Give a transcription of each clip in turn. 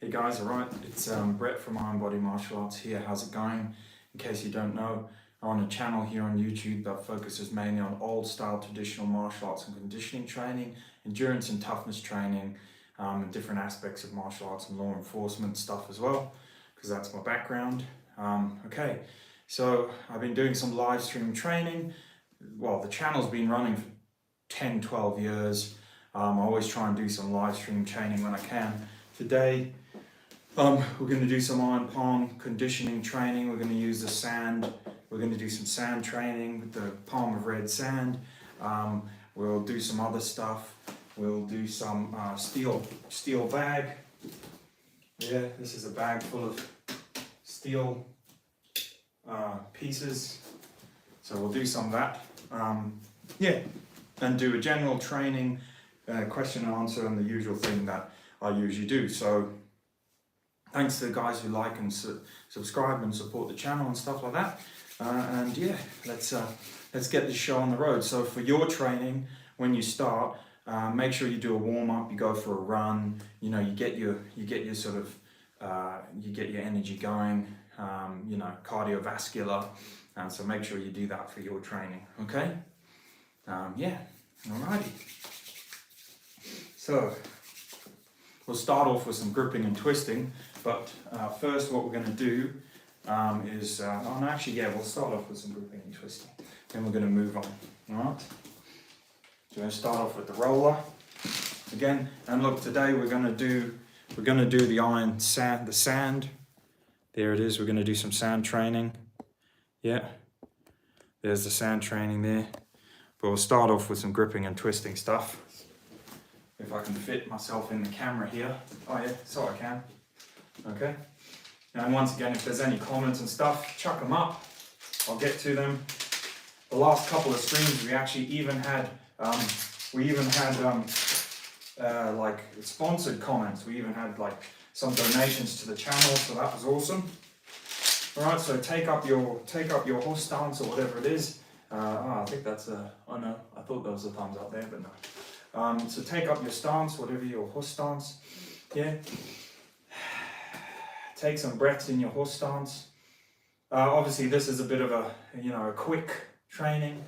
Hey guys, alright, it's Brett from Iron Body Martial Arts here. How's it going? In case you don't know, I'm on a channel here on YouTube that focuses mainly on old style traditional martial arts and conditioning training, endurance and toughness training, and different aspects of martial arts and law enforcement stuff as well, because that's my background. Okay, so I've been doing some live stream training. Well, the channel's been running for 10, 12 years. I always try and do some live stream training when I can. Today, we're going to do some iron palm conditioning training. We're going to use the sand. We're going to do some sand training with the palm of red sand. We'll do some other stuff. We'll do some steel bag. Yeah, this is a bag full of steel pieces. So we'll do some of that. Yeah, and do a general training, question and answer, and the usual thing that I usually do. So thanks to the guys who like and subscribe and support the channel and stuff like that. And yeah, let's get this show on the road. So for your training, when you start, make sure you do a warm up. You go for a run. You know, you get your sort of you get your energy going. You know, cardiovascular, and so make sure you do that for your training. Okay. Yeah. Alrighty. So we'll start off with some gripping and twisting. But first what we're going to do is, we'll start off with some gripping and twisting. Then we're going to move on, alright? So we're going to start off with the roller again. And look, today we're going to do the sand. There it is. We're going to do some sand training. Yeah, there's the sand training there. But we'll start off with some gripping and twisting stuff. If I can fit myself in the camera here. Oh yeah, so I can. Okay, and once again, if there's any comments and stuff, chuck them up. I'll get to them. The last couple of streams, we actually even had like sponsored comments. We even had like some donations to the channel, so that was awesome. All right, so take up your horse stance or whatever it is. I think that's oh no, I thought there was a thumbs up there, but no. So take up your stance, whatever your horse stance. Yeah. Take some breaths in your horse stance. Obviously, this is a bit of a quick training.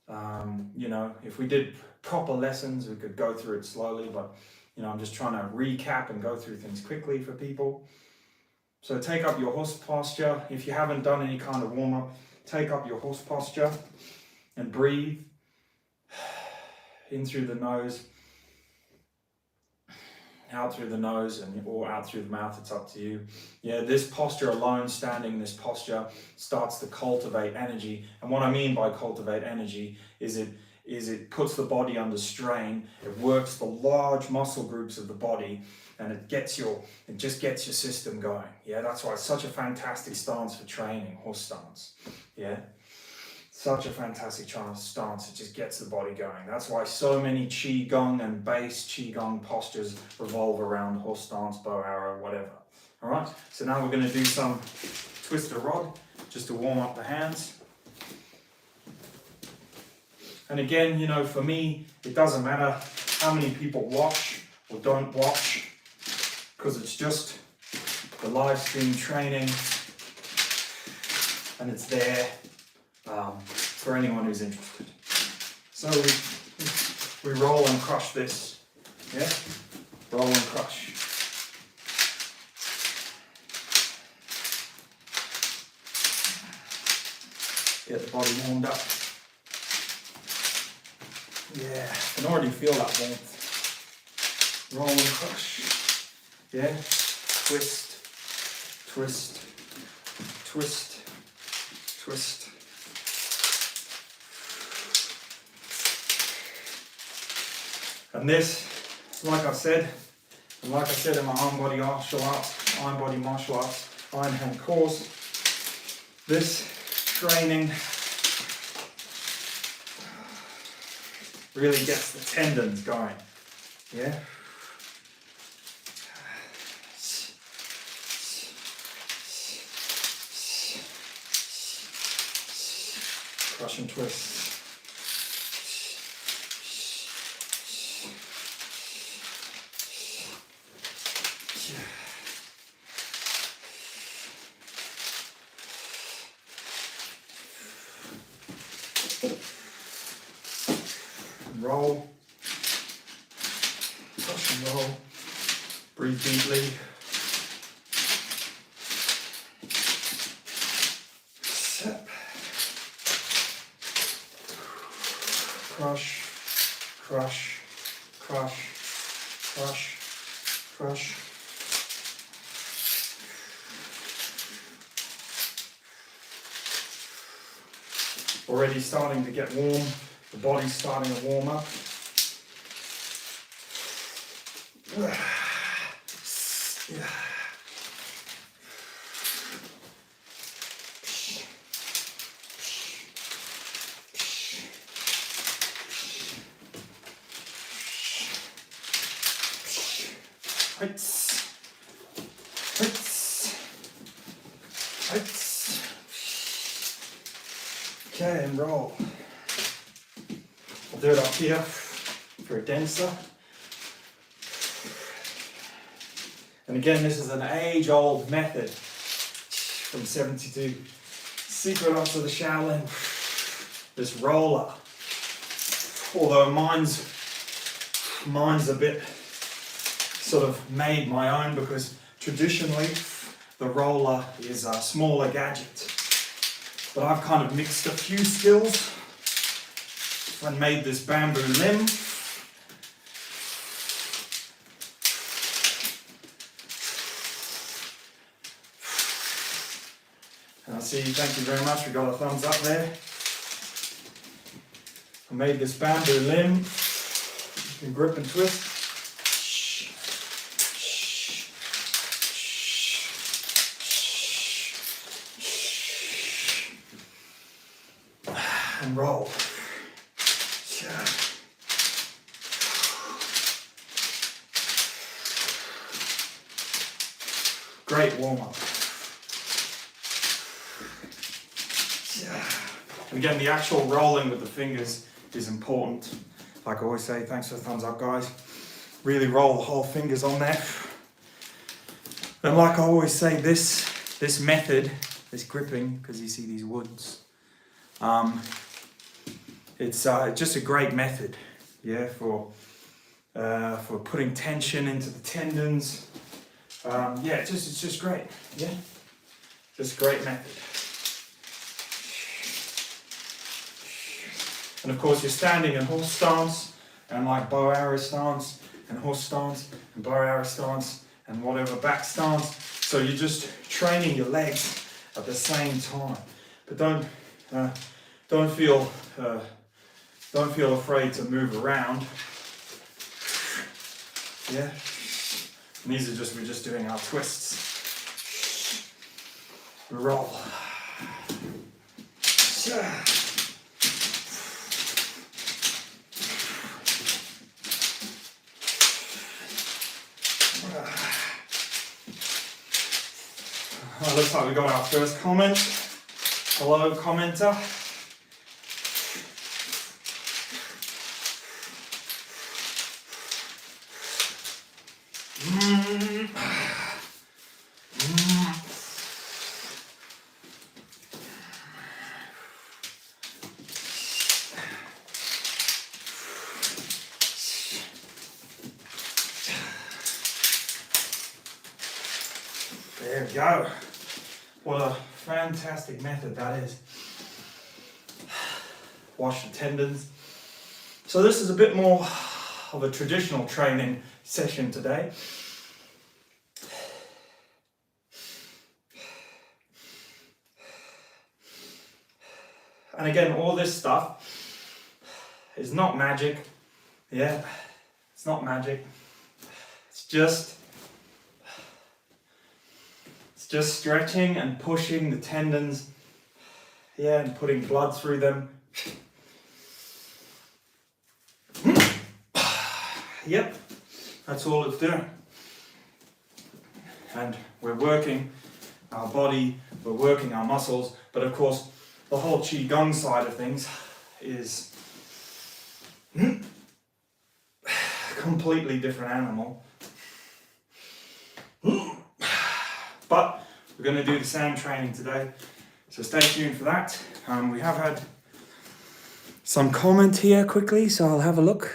You know, if we did proper lessons, we could go through it slowly. But you know, I'm just trying to recap and go through things quickly for people. So take up your horse posture. If you haven't done any kind of warm up, take up your horse posture and breathe in through the nose, out through the nose, or out through the mouth. It's up to you. Yeah, this posture alone, standing in this posture, starts to cultivate energy. And what I mean by cultivate energy is it puts the body under strain. It works the large muscle groups of the body, and it just gets your system going. Yeah, that's why it's such a fantastic stance for training, horse stance. Yeah. Such a fantastic stance, it just gets the body going. That's why so many Qigong and base Qigong postures revolve around horse stance, bow arrow, whatever. All right, so now we're going to do some twister rod, just to warm up the hands. And again, you know, for me, it doesn't matter how many people watch or don't watch, because it's just the live stream training, and it's there. For anyone who's interested. So we roll and crush this. Yeah? Roll and crush. Get the body warmed up. Yeah, I can already feel that warmth. Roll and crush. Yeah? Twist, twist, twist, twist. And this, like I said in my Iron Body Martial Arts, Iron Hand course, this training really gets the tendons going. Yeah. Crush and twist. and roll. Crush and roll. Breathe deeply. Step. Crush, crush, crush, crush, crush. Already starting to get warm. The body's starting to warm up. Yeah. Heights. Heights. Heights. Okay, and roll. I'll do it up here for a denser. And again, this is an age-old method from 72. Secret up to the Shaolin. This roller. Although mine's a bit sort of made my own, because traditionally the roller is a smaller gadget. But I've kind of mixed a few skills and made this bamboo limb. And I see, thank you very much, we got a thumbs up there. I made this bamboo limb. You can grip and twist. And roll. Great warm-up. And again, the actual rolling with the fingers is important. Like I always say, thanks for the thumbs up, guys. Really roll the whole fingers on there. And like I always say, this method, this gripping, because you see these woods, it's just a great method, yeah, for putting tension into the tendons. Yeah, it's just great, yeah, just a great method. And of course, you're standing in horse stance, and like bow arrow stance, and horse stance, and bow arrow stance, and whatever back stance. So you're just training your legs at the same time. But don't feel afraid to move around. Yeah. And these are we're just doing our twists. Roll. Oh, looks like we got our first comment. Hello, commenter. There we go. What a fantastic method that is. Wash the tendons. So this is a bit more of a traditional training session today. And again, all this stuff is not magic. Yeah, it's not magic. It's just stretching and pushing the tendons, yeah, and putting blood through them. Yep, that's all it's doing. And we're working our body, we're working our muscles, but of course, the whole Qigong side of things is completely different animal. But we're going to do the same training today, so stay tuned for that. We have had some comment here quickly, so I'll have a look.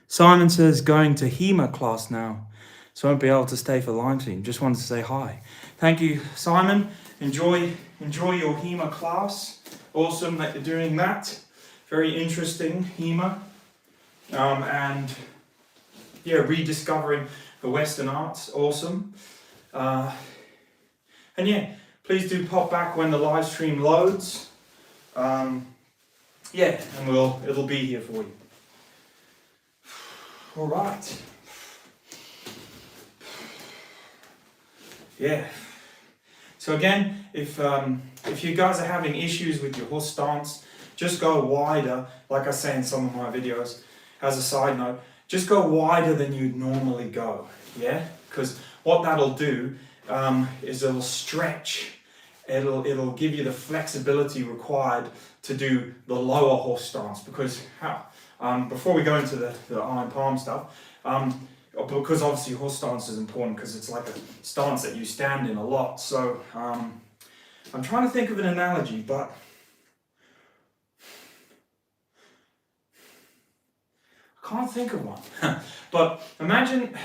Simon says going to HEMA class now, so I won't be able to stay for the live stream. Just wanted to say hi. Thank you, Simon. Enjoy your HEMA class. Awesome that you're doing that. Very interesting, HEMA. And yeah, rediscovering the Western arts. Awesome. And yeah, please do pop back when the live stream loads. Yeah, and it'll be here for you. All right. Yeah. So again, if you guys are having issues with your horse stance, just go wider. Like I say in some of my videos, as a side note, just go wider than you'd normally go. Yeah, because what that'll do is it'll stretch. It'll give you the flexibility required to do the lower horse stance. Because before we go into the iron palm stuff, because obviously horse stance is important because it's like a stance that you stand in a lot. So I'm trying to think of an analogy, but I can't think of one. But imagine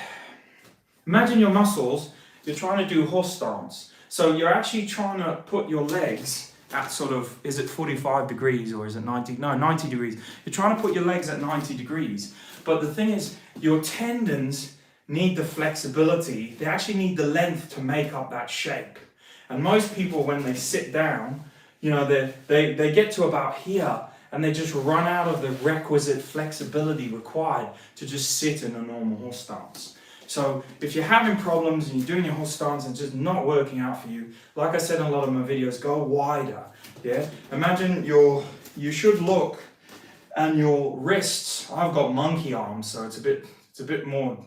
your muscles, you're trying to do horse stance. So you're actually trying to put your legs at sort of, is it 45 degrees or is it 90? No, 90 degrees. You're trying to put your legs at 90 degrees. But the thing is, your tendons need the flexibility. They actually need the length to make up that shape. And most people, when they sit down, you know, they get to about here and they just run out of the requisite flexibility required to just sit in a normal horse stance. So if you're having problems and you're doing your horse stance and it's just not working out for you, like I said in a lot of my videos, go wider. Yeah. Imagine you should look, and your wrists. I've got monkey arms, so it's a bit more.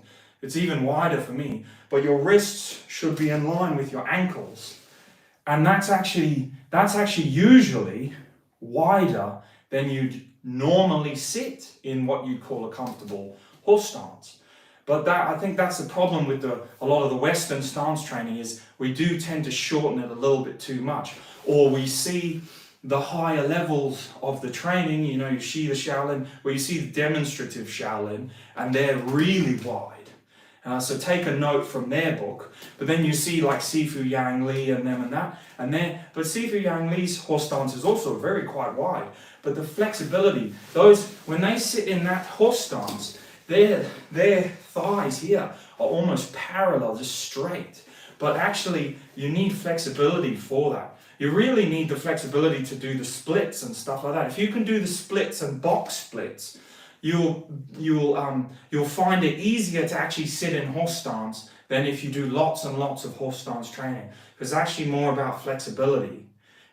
It's even wider for me. But your wrists should be in line with your ankles, and that's actually usually wider than you'd normally sit in what you'd call a comfortable horse stance. But I think that's the problem with a lot of the Western stance training is we do tend to shorten it a little bit too much. Or we see the higher levels of the training, you know, you see the Shaolin, where you see the demonstrative Shaolin, and they're really wide. So take a note from their book. But then you see like Sifu Yang Li and them and that. But Sifu Yang Li's horse stance is also very quite wide. But the flexibility, when they sit in that horse stance, their thighs here are almost parallel, just straight. But actually, you need flexibility for that. You really need the flexibility to do the splits and stuff like that. If you can do the splits and box splits, you'll find it easier to actually sit in horse stance than if you do lots and lots of horse stance training. Because it's actually more about flexibility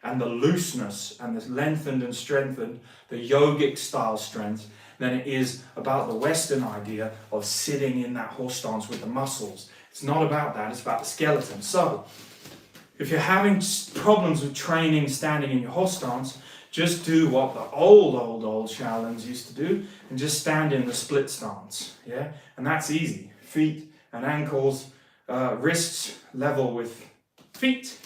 and the looseness and the lengthened and strengthened, the yogic style strength, than it is about the Western idea of sitting in that horse stance with the muscles. It's not about that, it's about the skeleton. So, if you're having problems with training standing in your horse stance, just do what the old Shaolins used to do and just stand in the split stance. Yeah, and that's easy. Feet and ankles, wrists level with feet,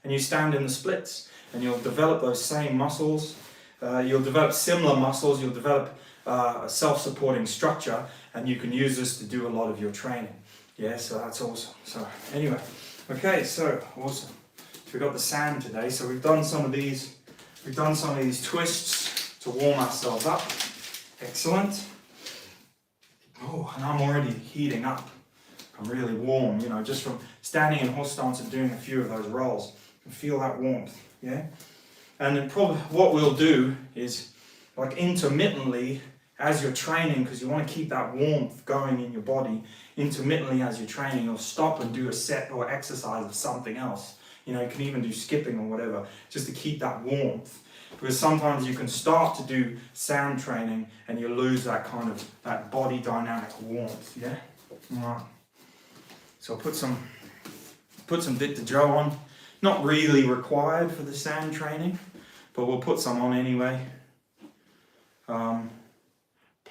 and you stand in the splits, and you'll develop those same muscles. You'll develop similar muscles, you'll develop a self-supporting structure, and you can use this to do a lot of your training. Yeah, so that's awesome. So anyway, okay, so awesome. So we've got the sand today, so we've done some of these twists to warm ourselves up. Excellent. Oh, and I'm already heating up. I'm really warm, you know, just from standing in horse stance and doing a few of those rolls. I can feel that warmth, yeah? And then probably what we'll do is, like intermittently, as you're training, because you want to keep that warmth going in your body, intermittently as you're training, you'll stop and do a set or exercise of something else. You know, you can even do skipping or whatever, just to keep that warmth. Because sometimes you can start to do sound training and you lose that kind of, that body dynamic warmth, yeah? Alright. So I'll put some Dick to Joe on. Not really required for the sand training, but we'll put some on anyway. Plum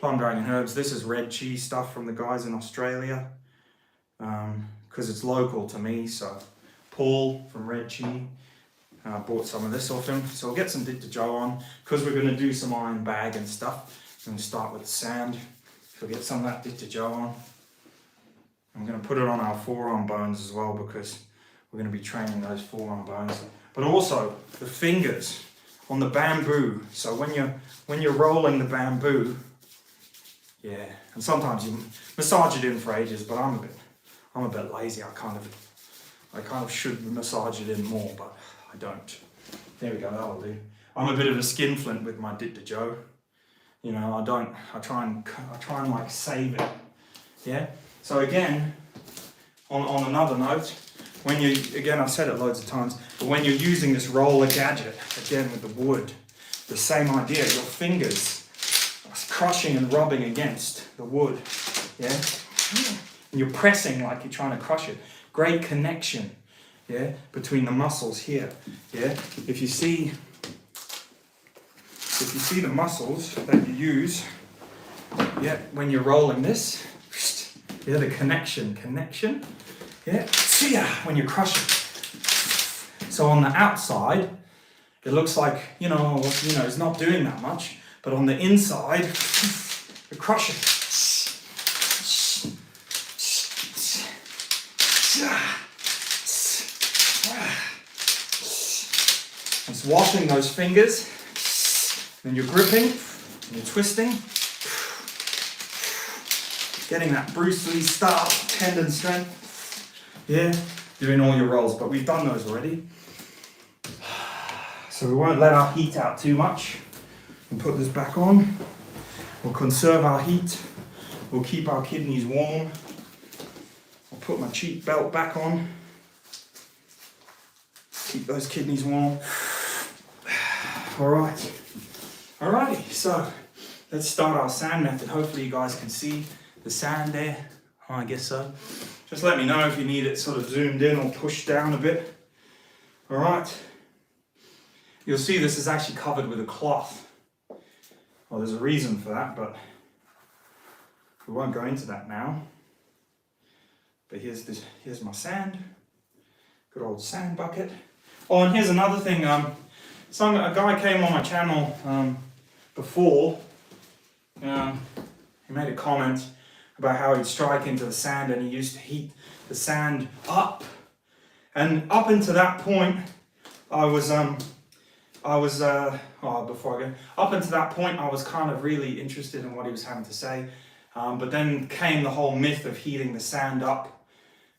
Dragon Herbs. This is red cheese stuff from the guys in Australia, because it's local to me. So Paul from Red Cheese, I bought some of this off him. So we'll get some Dicta Joe on, because we're going to do some iron bag and stuff. I'm going to start with the sand. So we'll get some of that Dicta Joe on. I'm going to put it on our forearm bones as well, because we're going to be training those forearm bones. But also the fingers on the bamboo. So when you're rolling the bamboo, yeah, and sometimes you massage it in for ages, but I'm a bit lazy. I kind of should massage it in more, but I don't. There we go, that'll do. I'm a bit of a skinflint with my Dicta Joe. You know, I try and like save it. Yeah. So again, on another note, again, I've said it loads of times, but when you're using this roller gadget, again with the wood, the same idea, your fingers are crushing and rubbing against the wood, yeah? And you're pressing like you're trying to crush it. Great connection, yeah, between the muscles here, yeah? If you see the muscles that you use, yeah, when you're rolling this, yeah, the connection, yeah, see ya when you crush it. So on the outside, it looks like, you know, it's not doing that much, but on the inside, you crush it. It's washing those fingers, and you're gripping, and you're twisting, getting that Bruce Lee style tendon strength, yeah, doing all your rolls, but we've done those already. So we won't let our heat out too much. We'll put this back on. We'll conserve our heat. We'll keep our kidneys warm. I'll put my cheek belt back on. Keep those kidneys warm. Alright. Alrighty, so let's start our sand method. Hopefully you guys can see the sand there. Oh, I guess so. Just let me know if you need it sort of zoomed in or pushed down a bit. Alright. You'll see this is actually covered with a cloth. Well, there's a reason for that, but we won't go into that now. But here's my sand. Good old sand bucket. Oh, and here's another thing. A guy came on my channel before. He made a comment about how he'd strike into the sand and he used to heat the sand up. And up until that point, up until that point, I was kind of really interested in what he was having to say. But then came the whole myth of heating the sand up.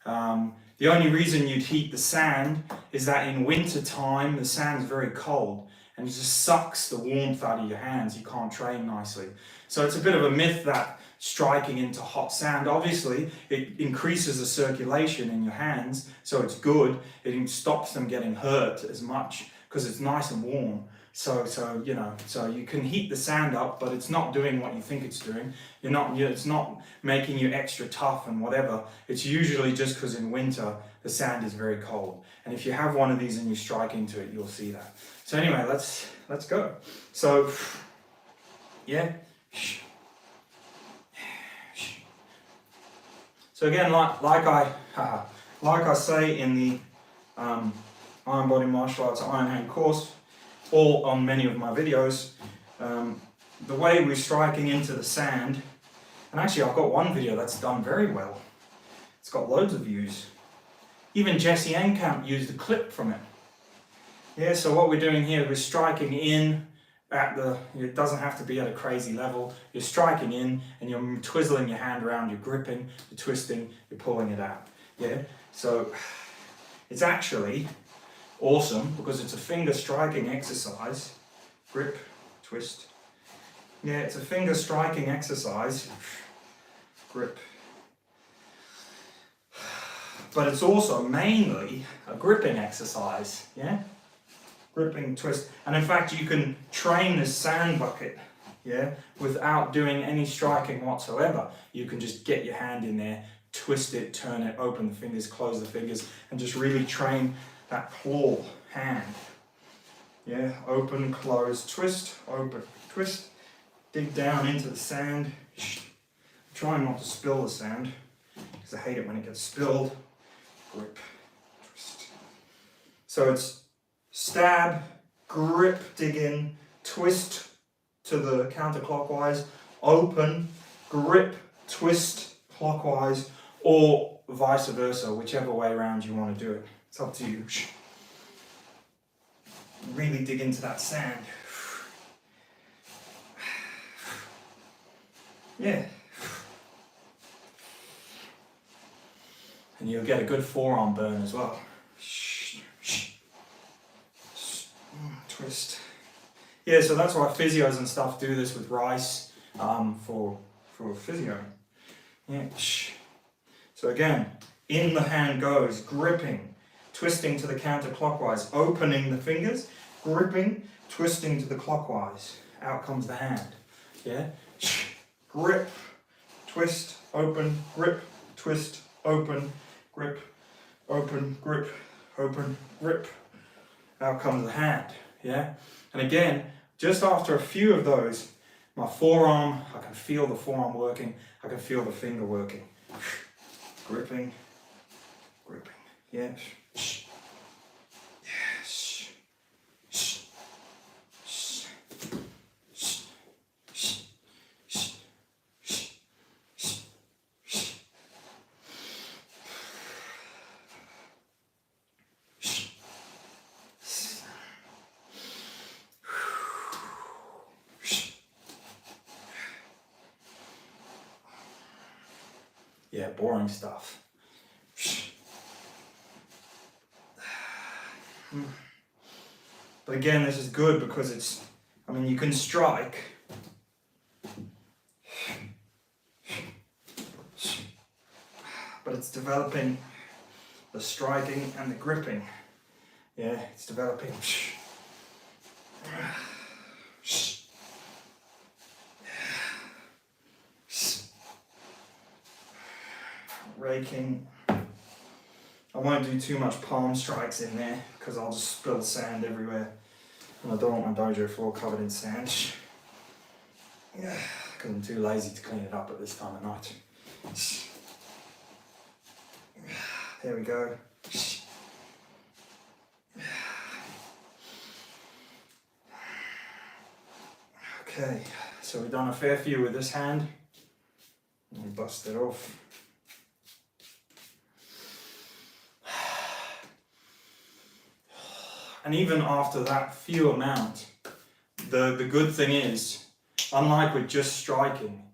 The only reason you'd heat the sand is that in winter time, the sand's very cold and it just sucks the warmth out of your hands. You can't train nicely. So it's a bit of a myth that striking into hot sand, obviously, it increases the circulation in your hands, so it's good. It stops them getting hurt as much because it's nice and warm. So you can heat the sand up, but it's not doing what you think it's doing. It's not making you extra tough and whatever. It's usually just because in winter the sand is very cold. And if you have one of these and you strike into it, you'll see that. So anyway, let's go. So yeah. So again, like I say in the Iron Body Martial Arts Iron Hand course, or on many of my videos, the way we're striking into the sand, and actually I've got one video that's done very well. It's got loads of views. Even Jesse Enkamp used a clip from it. Yeah, so what we're doing here, we're striking in at it doesn't have to be at a crazy level. You're striking in and you're twizzling your hand around, you're gripping, you're twisting, you're pulling it out. Yeah, so it's actually awesome because it's a finger striking exercise. Grip, twist. Yeah, it's a finger striking exercise. Grip. But it's also mainly a gripping exercise. Yeah? Gripping, twist. And in fact, you can train this sand bucket, yeah, without doing any striking whatsoever. You can just get your hand in there, twist it, turn it, open the fingers, close the fingers, and just really train that claw hand. Yeah, open, close, twist, open, twist, dig down into the sand. Try not to spill the sand because I hate it when it gets spilled. Grip, twist. So it's stab, grip, dig in, twist to the counterclockwise, open, grip, twist clockwise, or vice versa, whichever way around you want to do it. It's up to you. Really dig into that sand. Yeah. And you'll get a good forearm burn as well. Twist. Yeah, so that's why physios and stuff do this with rice for physio. Yeah. So again, in the hand goes, gripping, twisting to the counterclockwise, opening the fingers, gripping, twisting to the clockwise. Out comes the hand. Yeah. Grip, twist, open, grip, twist, open, grip, open, grip, open, grip. Out comes the hand. Yeah. And again, just after a few of those, my forearm, I can feel the forearm working, I can feel the finger working. Gripping, gripping. Yeah. Yes. Yeah, boring stuff. But again, this is good because it's, I mean, you can strike. But it's developing the striking and the gripping. Yeah, it's developing. Raking. I won't do too much palm strikes in there because I'll just spill sand everywhere. And I don't want my dojo floor covered in sand. Yeah, because I'm too lazy to clean it up at this time of night. There we go. Okay, so we've done a fair few with this hand. Let me bust it off. And even after that few amount, the good thing is, unlike with just striking,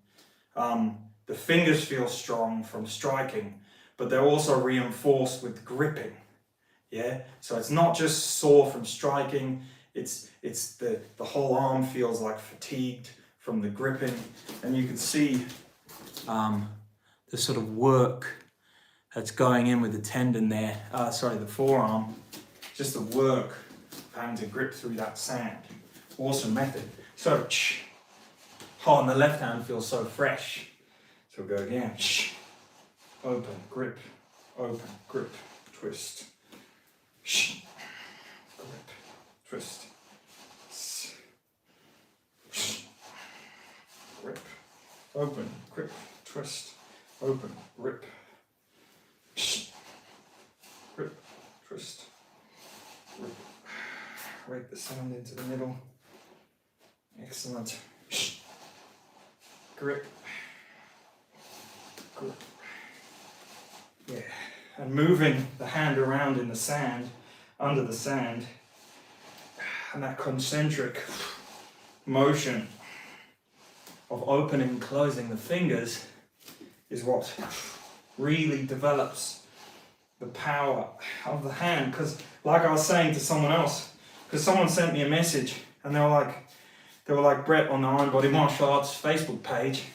the fingers feel strong from striking, but they're also reinforced with gripping. Yeah, so it's not just sore from striking, it's the whole arm feels like fatigued from the gripping, and you can see the sort of work that's going in with the tendon there, the forearm. Just the work of having to grip through that sand. Awesome method. So, and the left hand feels so fresh. So we'll go again. Open, grip, twist. Grip, twist. Grip, open, grip, twist, open, grip. Grip, twist. Rake the sand into the middle. Excellent. Grip. Grip. Yeah. And moving the hand around in the sand, under the sand, and that concentric motion of opening and closing the fingers is what really develops the power of the hand. Because like I was saying to someone else, because someone sent me a message and they were like, Brett, on the Iron Body Martial Arts Facebook page,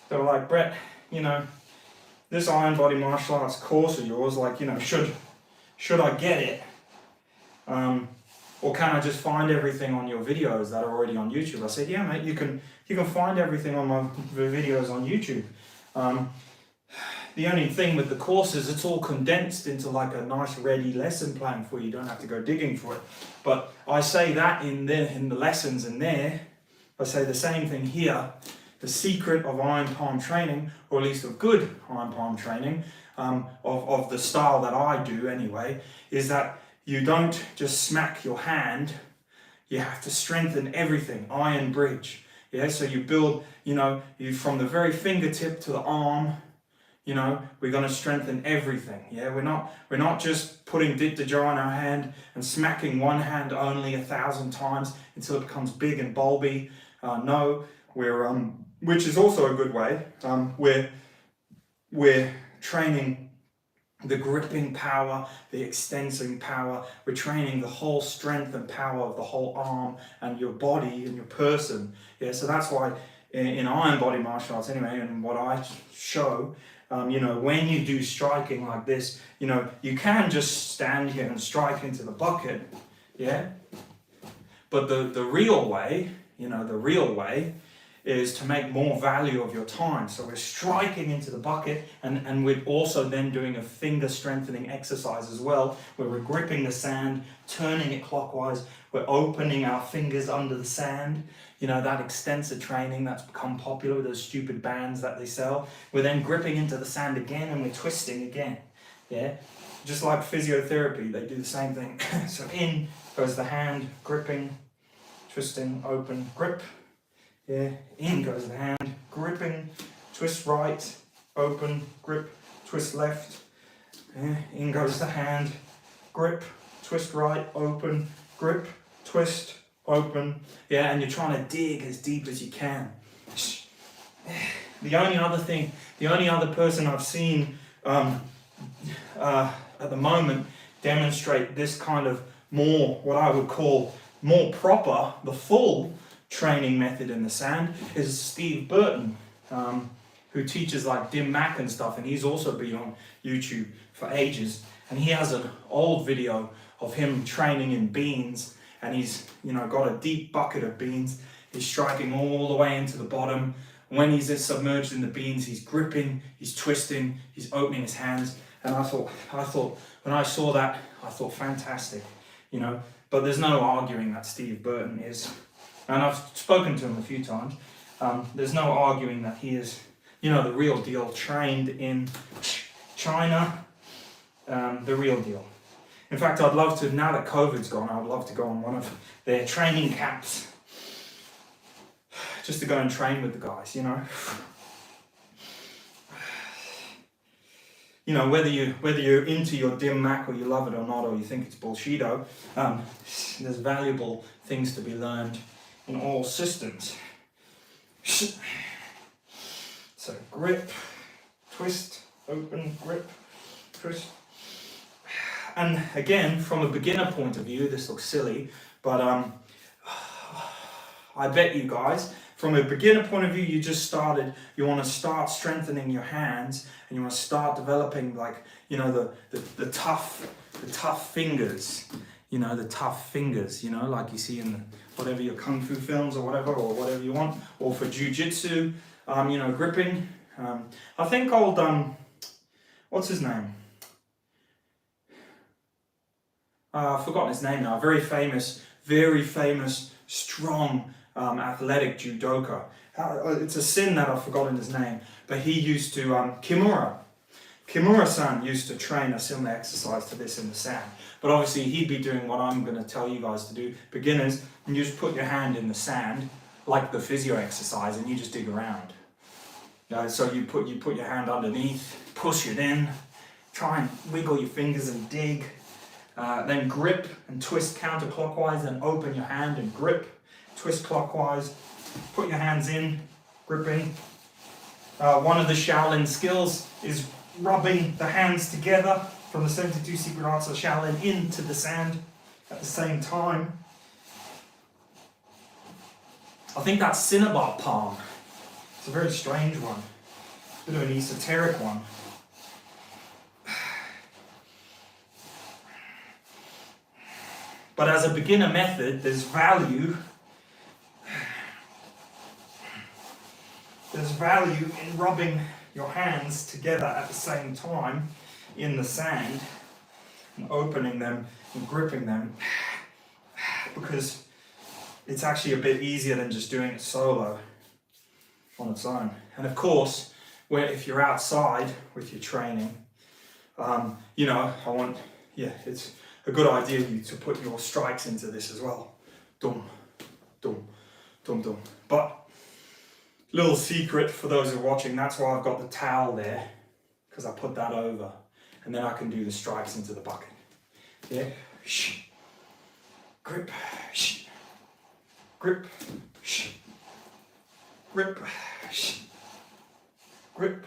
they were like, Brett, you know, this Iron Body Martial Arts course of yours, like, you know, should I get it? Or can I just find everything on your videos that are already on YouTube? I said, yeah, mate, you can find everything on my videos on YouTube. The only thing with the course is it's all condensed into like a nice ready lesson plan for you. You don't have to go digging for it. But I say that in the lessons in there. I say the same thing here. The secret of iron palm training, or at least of good iron palm training, of the style that I do anyway, is that you don't just smack your hand, you have to strengthen everything, iron bridge. Yeah, so you build, you from the very fingertip to the arm, we're going to strengthen everything. Yeah, we're not just putting diptaja in our hand and smacking one hand only 1,000 times until it becomes big and bulby. No, we're which is also a good way. We're training the gripping power, the extensing power. We're training the whole strength and power of the whole arm and your body and your person. Yeah, so that's why in iron body martial arts anyway, and what I show, when you do striking like this, you can just stand here and strike into the bucket, yeah? But the real way, the real way is to make more value of your time. So we're striking into the bucket, and we're also then doing a finger strengthening exercise as well, where we're gripping the sand, turning it clockwise, we're opening our fingers under the sand, that extensor training that's become popular with those stupid bands that they sell. We're then gripping into the sand again and we're twisting again, yeah? Just like physiotherapy, they do the same thing. So in goes the hand, gripping, twisting, open, grip. Yeah, in goes the hand, gripping, twist right, open, grip, twist left. Yeah, in goes the hand, grip, twist right, open, grip, twist, open. Yeah, and you're trying to dig as deep as you can. The only other person I've seen at the moment demonstrate this kind of more, what I would call more proper, the full training method in the sand is Steve Burton, who teaches like Dim Mak and stuff, and he's also been on YouTube for ages, and he has an old video of him training in beans, and he's got a deep bucket of beans. He's striking all the way into the bottom. When he's submerged in the beans, he's gripping, he's twisting, he's opening his hands, and I thought when I saw that, I thought fantastic, but there's no arguing that Steve Burton is, and I've spoken to him a few times, there's no arguing that he is, the real deal, trained in China, the real deal. In fact, I'd love to, now that COVID's gone, I would love to go on one of their training camps, just to go and train with the guys, whether you're into your Dim Mak or you love it or not, or you think it's bullshito, there's valuable things to be learned in all systems. So grip, twist, open, grip, twist. And again, from a beginner point of view, this looks silly, but I bet you guys, from a beginner point of view, you want to start strengthening your hands, and you want to start developing the tough fingers, the tough fingers, like you see in whatever your kung fu films or whatever you want, or for jiu-jitsu, gripping. I think old, what's his name? I've forgotten his name now. Very famous, strong, athletic judoka. It's a sin that I've forgotten his name, but he used to, Kimura-san used to train a similar exercise to this in the sand. But obviously he'd be doing what I'm going to tell you guys to do, beginners, and you just put your hand in the sand, like the physio exercise, and you just dig around. So you put your hand underneath, push it in, try and wiggle your fingers and dig, then grip and twist counterclockwise, then open your hand and grip, twist clockwise, put your hands in, gripping. One of the Shaolin skills is rubbing the hands together from the 72 secret arts of Shaolin into the sand at the same time. I think that's cinnabar palm. It's a very strange one. A bit of an esoteric one. But as a beginner method, there's value. There's value in rubbing your hands together at the same time in the sand and opening them and gripping them, because it's actually a bit easier than just doing it solo on its own. And of course, if you're outside with your training, it's a good idea to put your strikes into this as well. Dum, dum, dum, dum. But little secret for those who are watching, that's why I've got the towel there, because I put that over, and then I can do the strikes into the bucket. Yeah, grip, grip, grip, grip,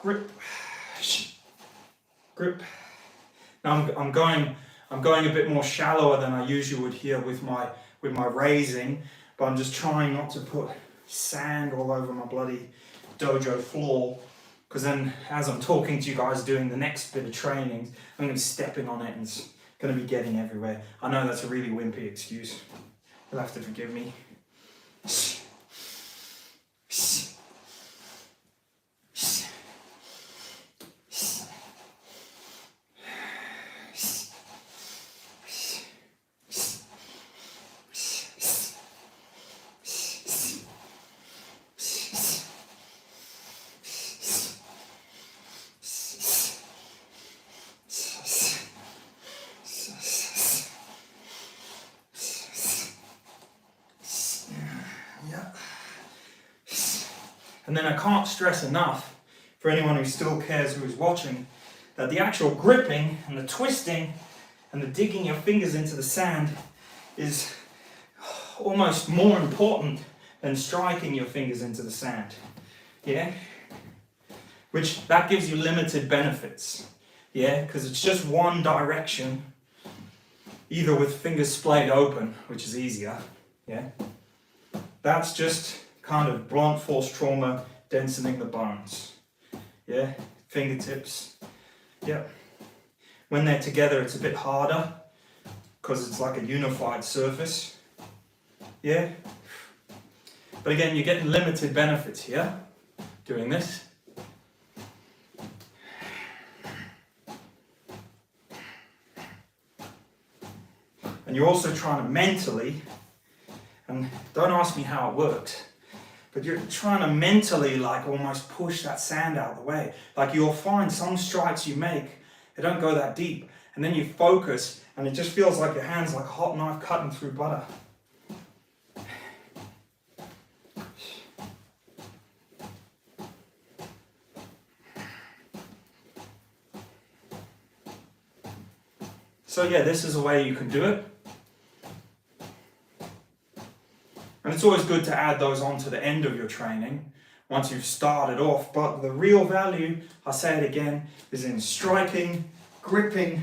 grip, grip. Now I'm going a bit more shallower than I usually would here with my raising, but I'm just trying not to put sand all over my bloody dojo floor, because then as I'm talking to you guys doing the next bit of trainings, I'm going to be stepping on it and it's going to be getting everywhere. I know that's a really wimpy excuse. You'll have to forgive me. And then I can't stress enough, for anyone who still cares who's watching, that the actual gripping and the twisting and the digging your fingers into the sand is almost more important than striking your fingers into the sand. Yeah? Which, that gives you limited benefits. Yeah? Because it's just one direction, either with fingers splayed open, which is easier. Yeah? That's just kind of blunt force trauma, densening the bones. Yeah, fingertips. Yeah. When they're together, it's a bit harder because it's like a unified surface. Yeah. But again, you're getting limited benefits here doing this. And you're also trying to mentally, and don't ask me how it works, but you're trying to mentally like almost push that sand out of the way. Like you'll find some strikes you make, they don't go that deep. And then you focus and it just feels like your hand's like a hot knife cutting through butter. So yeah, this is a way you can do it. And it's always good to add those on to the end of your training once you've started off. But the real value, I'll say it again, is in striking, gripping,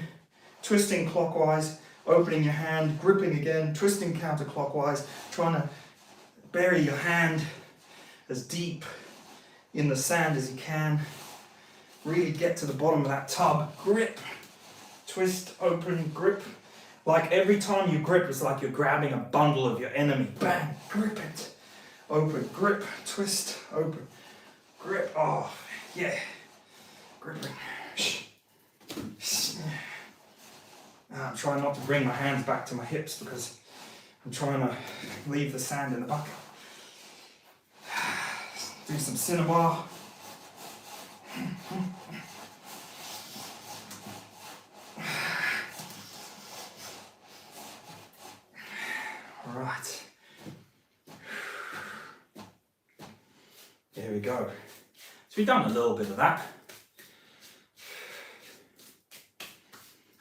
twisting clockwise, opening your hand, gripping again, twisting counterclockwise, trying to bury your hand as deep in the sand as you can. Really get to the bottom of that tub. Grip, twist, open, grip. Like every time you grip, it's like you're grabbing a bundle of your enemy. Bang, grip it. Open, grip, twist, open, grip. Oh, yeah. Gripping. I'm trying not to bring my hands back to my hips because I'm trying to leave the sand in the bucket. Do some cinnabar. Right. There we go. So we've done a little bit of that.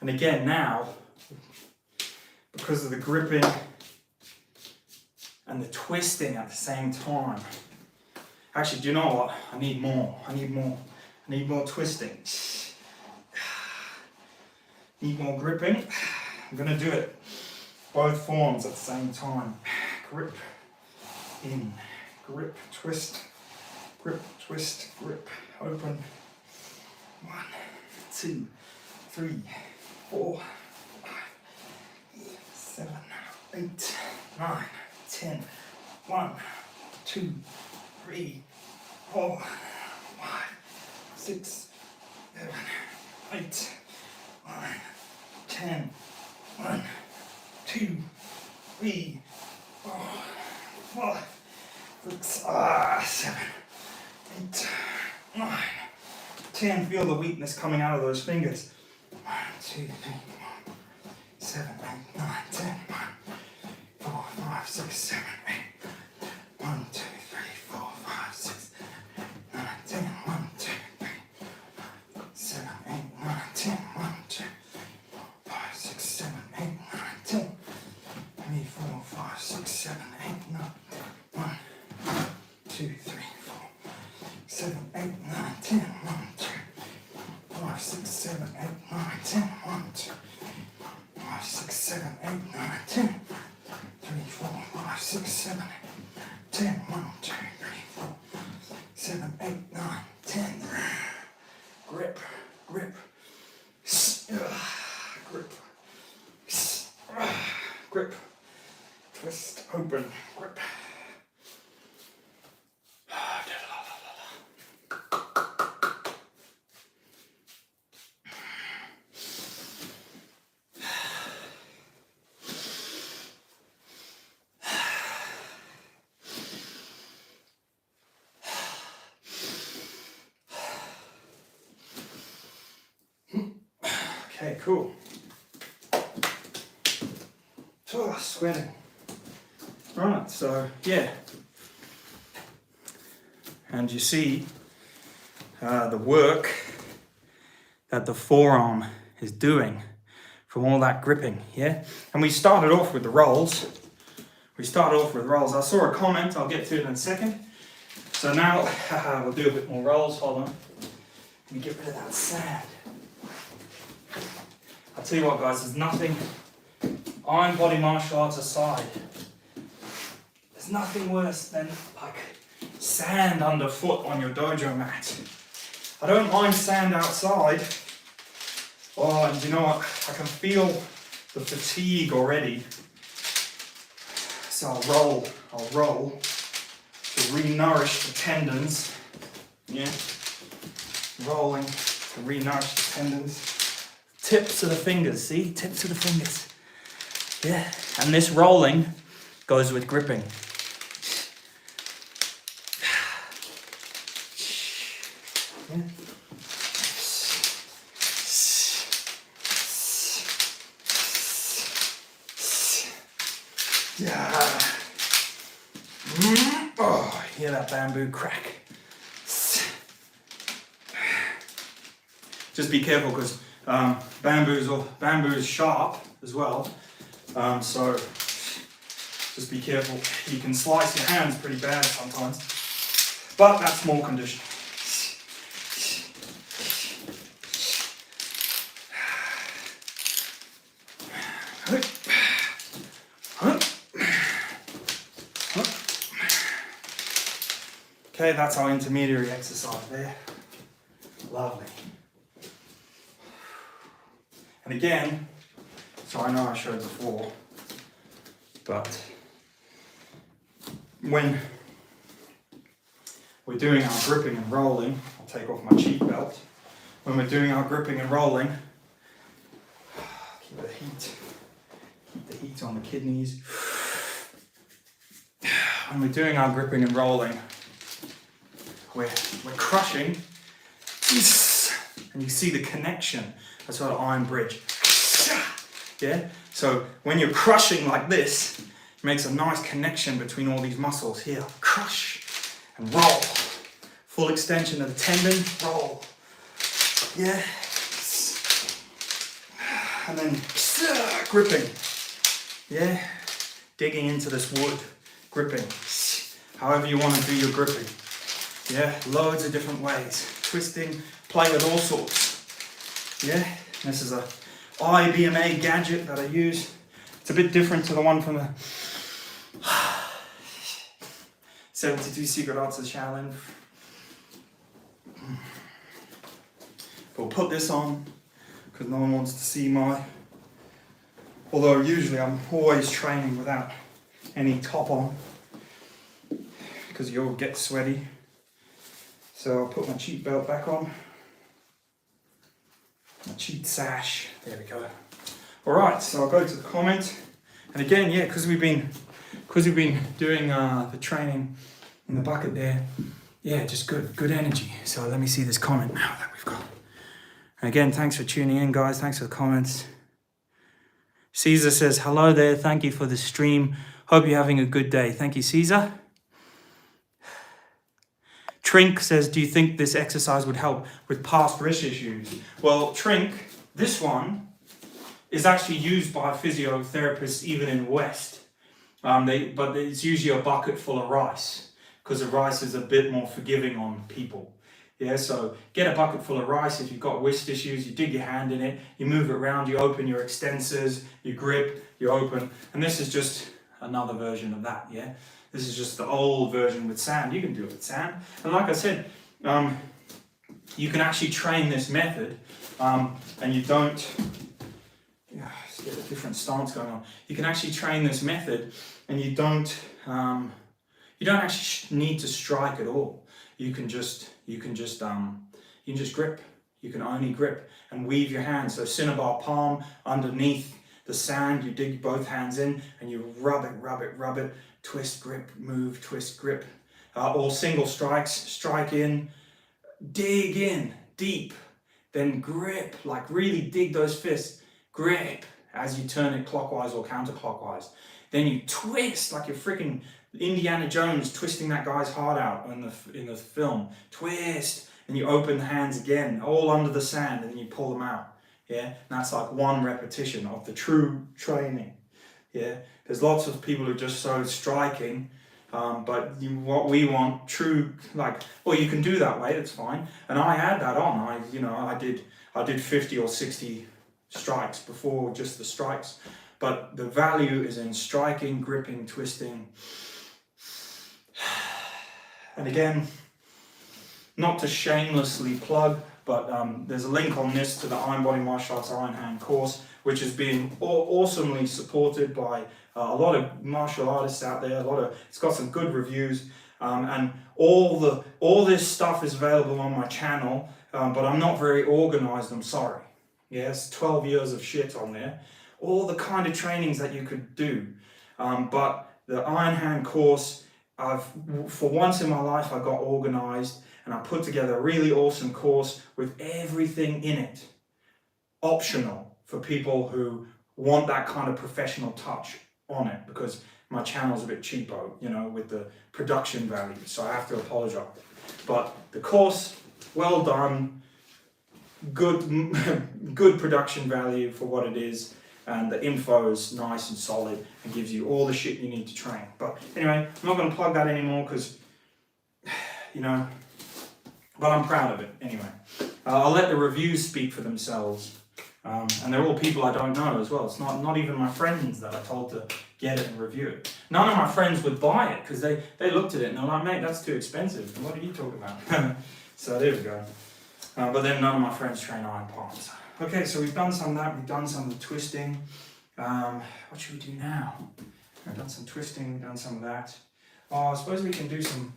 And again now, because of the gripping and the twisting at the same time. Actually, do you know what? I need more twisting. Need more gripping. I'm gonna do it both forms at the same time. Grip, in, grip, twist, grip, twist, grip, open. 1, 2, 3, 4, 5, 7, 8, 9, 10. 1, 2, 3, 4, 5, 6, 7, 8, 9, 10. 1, 2, 3, 4, 5, 6, 7, 8, 9, 10. Feel the weakness coming out of those fingers. 1, 2, 2, 3, 4, 7, 8, 9, 10. 1, 4, 5, 6, 7, 8. 1, 2, 3, 4, 5, 6, 9, 10. 1, 2, 3, 7, 8, 9, 10. 1, 2, 5, 6, 7, 8, 9, 10. 3, 4, 5, 6, 7, 8, 9. 1, 2, 3, 4, 7, 8, 9, 10. 1, 2, 5, 6, 7, 8, 9, 10. 1, 2, 5, 6, 7, 8, 9, 10. 3, 4, 5, 6, 7, 8, 10. 1, 2, 3, 4, 7, 8, 9, 10. Grip, grip, grip, grip, twist, open, grip. Okay, cool. Oh, sweating. Right, so yeah. And you see the work that the forearm is doing from all that gripping, yeah? And we started off with the rolls. I saw a comment, I'll get to it in a second. So now we'll do a bit more rolls, hold on. Let me get rid of that sand. I'll tell you what guys, there's nothing, iron body martial arts aside, there's nothing worse than like sand underfoot on your dojo mat. I don't mind sand outside. Oh, and you know what, I can feel the fatigue already. So I'll roll to re-nourish the tendons. Yeah, rolling to re-nourish the tendons. Tips of the fingers, see? Tips of the fingers. Yeah, and this rolling goes with gripping. Yeah. Yeah. Oh, hear that bamboo crack. Just be careful because bamboo is sharp as well, so just be careful. You can slice your hands pretty bad sometimes, but that's more conditioning. Okay, that's our intermediary exercise there. Lovely. And again, so I know I showed before, but when we're doing our gripping and rolling, I'll take off my cheat belt. When we're doing our gripping and rolling, keep the heat on the kidneys. When we're doing our gripping and rolling, we're crushing, and you see the connection. That's what an iron bridge. Yeah? So when you're crushing like this, it makes a nice connection between all these muscles here. Crush and roll. Full extension of the tendon, roll. Yeah? And then gripping. Yeah? Digging into this wood, gripping. However you want to do your gripping. Yeah? Loads of different ways. Twisting, play with all sorts. Yeah, this is a IBMA gadget that I use. It's a bit different to the one from the 72 Secret Arts of Shaolin. We'll put this on because no one wants to see my, although usually I'm always training without any top on because you'll get sweaty. So I'll put my cheat belt back on. My cheat sash, there we go. All right, so I'll go to the comment, and again, yeah, because we've been doing the training in the bucket there, yeah, just good energy. So let me see this comment now that we've got, And again, thanks for tuning in, guys. Thanks for the comments. Caesar says, hello there. Thank you for the stream. Hope you're having a good day. Thank you, Caesar. Trink says, do you think this exercise would help with past wrist issues? Well, Trink, this one is actually used by physiotherapists even in the West. But it's usually a bucket full of rice, because the rice is a bit more forgiving on people. Yeah, so get a bucket full of rice. If you've got wrist issues, you dig your hand in it, you move it around, you open your extensors, you grip, you open. And this is just another version of that, yeah? This is just the old version with sand. You can do it with sand. And like I said, you can actually train this method, and you don't... Let's get a different stance going on. You can actually train this method, and you don't actually need to strike at all. You can just grip. You can only grip and weave your hands. So cinnabar palm underneath the sand. You dig both hands in and you rub it. Twist, grip, move, twist, grip. Or single strikes. Strike in, dig in deep, then grip. Like really dig those fists. Grip as you turn it clockwise or counterclockwise. Then you twist like you're freaking Indiana Jones twisting that guy's heart out in the film. Twist, and you open the hands again, all under the sand, and then you pull them out. Yeah, and that's like one repetition of the true training. Yeah, there's lots of people who just so striking, but what we want true, like, well, you can do that way, that's fine. And I had that on. I did 50 or 60 strikes before just the strikes, but the value is in striking, gripping, twisting. And again, not to shamelessly plug, but there's a link on this to the Iron Body Martial Arts Iron Hand course, which is being awesomely supported by a lot of martial artists out there. It's got some good reviews, and all this stuff is available on my channel. But I'm not very organized. I'm sorry. Yes, 12 years of shit on there. All the kind of trainings that you could do. But the Iron Hand course, for once in my life, I got organized and I put together a really awesome course with everything in it. Optional for people who want that kind of professional touch on it, because my channel's a bit cheapo, with the production value. So I have to apologize. But the course, well done. Good production value for what it is, and the info is nice and solid and gives you all the shit you need to train. But anyway, I'm not going to plug that anymore because, but I'm proud of it anyway. I'll let the reviews speak for themselves, and they're all people I don't know as well. It's not even my friends that I told to get it and review it. None of my friends would buy it because they looked at it and they're like, mate, that's too expensive. And what are you talking about? So there we go. But then none of my friends train iron palms. Okay, so we've done some of that, we've done some of the twisting. What should we do now? I've done some twisting, done some of that. Oh, I suppose we can do some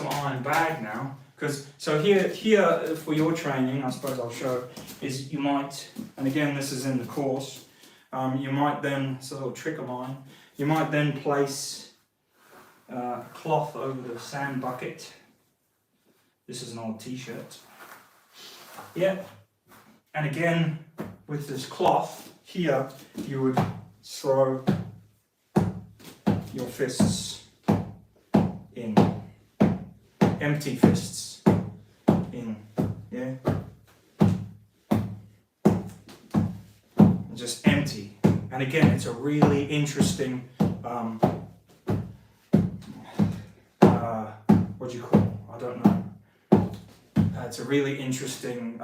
iron bag now. So here for your training, I suppose I'll show, is you might, and again this is in the course, you might then, it's a little trick of mine, you might then place a cloth over the sand bucket. This is an old t-shirt. Yeah, and again, with this cloth here, you would throw your fists in, empty fists in, yeah, and just empty. And again, it's a really interesting, what do you call it? I don't know. It's a really interesting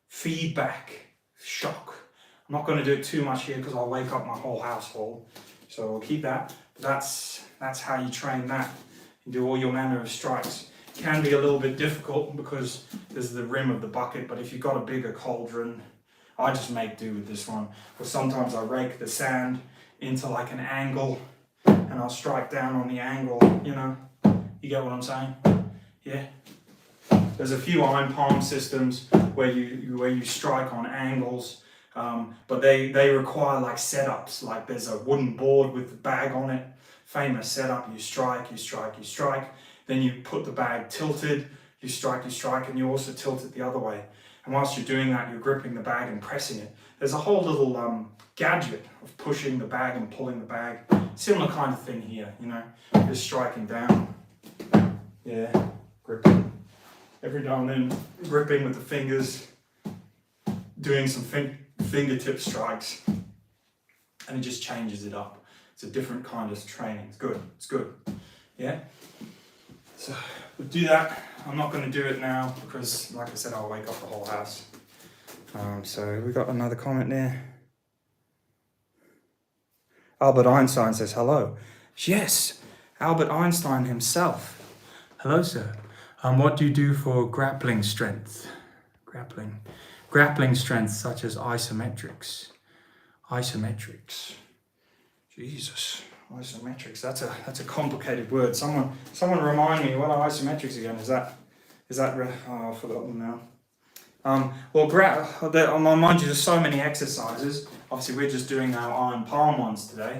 feedback shock. I'm not going to do it too much here because I'll wake up my whole household. So we'll keep that. But that's how you train that. You do all your manner of strikes. It can be a little bit difficult because there's the rim of the bucket, but if you've got a bigger cauldron, I just make do with this one. Or sometimes I rake the sand into like an angle and I'll strike down on the angle, You get what I'm saying? Yeah. There's a few iron palm systems where you strike on angles, but they require like setups. Like there's a wooden board with the bag on it, famous setup. You strike, then you put the bag tilted, you strike, and you also tilt it the other way. And whilst you're doing that, you're gripping the bag and pressing it. There's a whole little gadget of pushing the bag and pulling the bag. Similar kind of thing here, you know, just striking down. Yeah, gripping. Every now and then, gripping with the fingers, doing some fingertip strikes, and it just changes it up. It's a different kind of training. It's good. It's good. Yeah. So we'll do that. I'm not going to do it now because, like I said, I'll wake up the whole house. So we got another comment there. Albert Einstein says hello. Yes, Albert Einstein himself. Hello, sir. What do you do for grappling strength? Grappling strength such as isometrics. Isometrics. Jesus, isometrics. That's a complicated word. Someone remind me, what are isometrics again? Is that oh, I've forgotten now. Well, mind you, there's so many exercises. Obviously, we're just doing our iron palm ones today.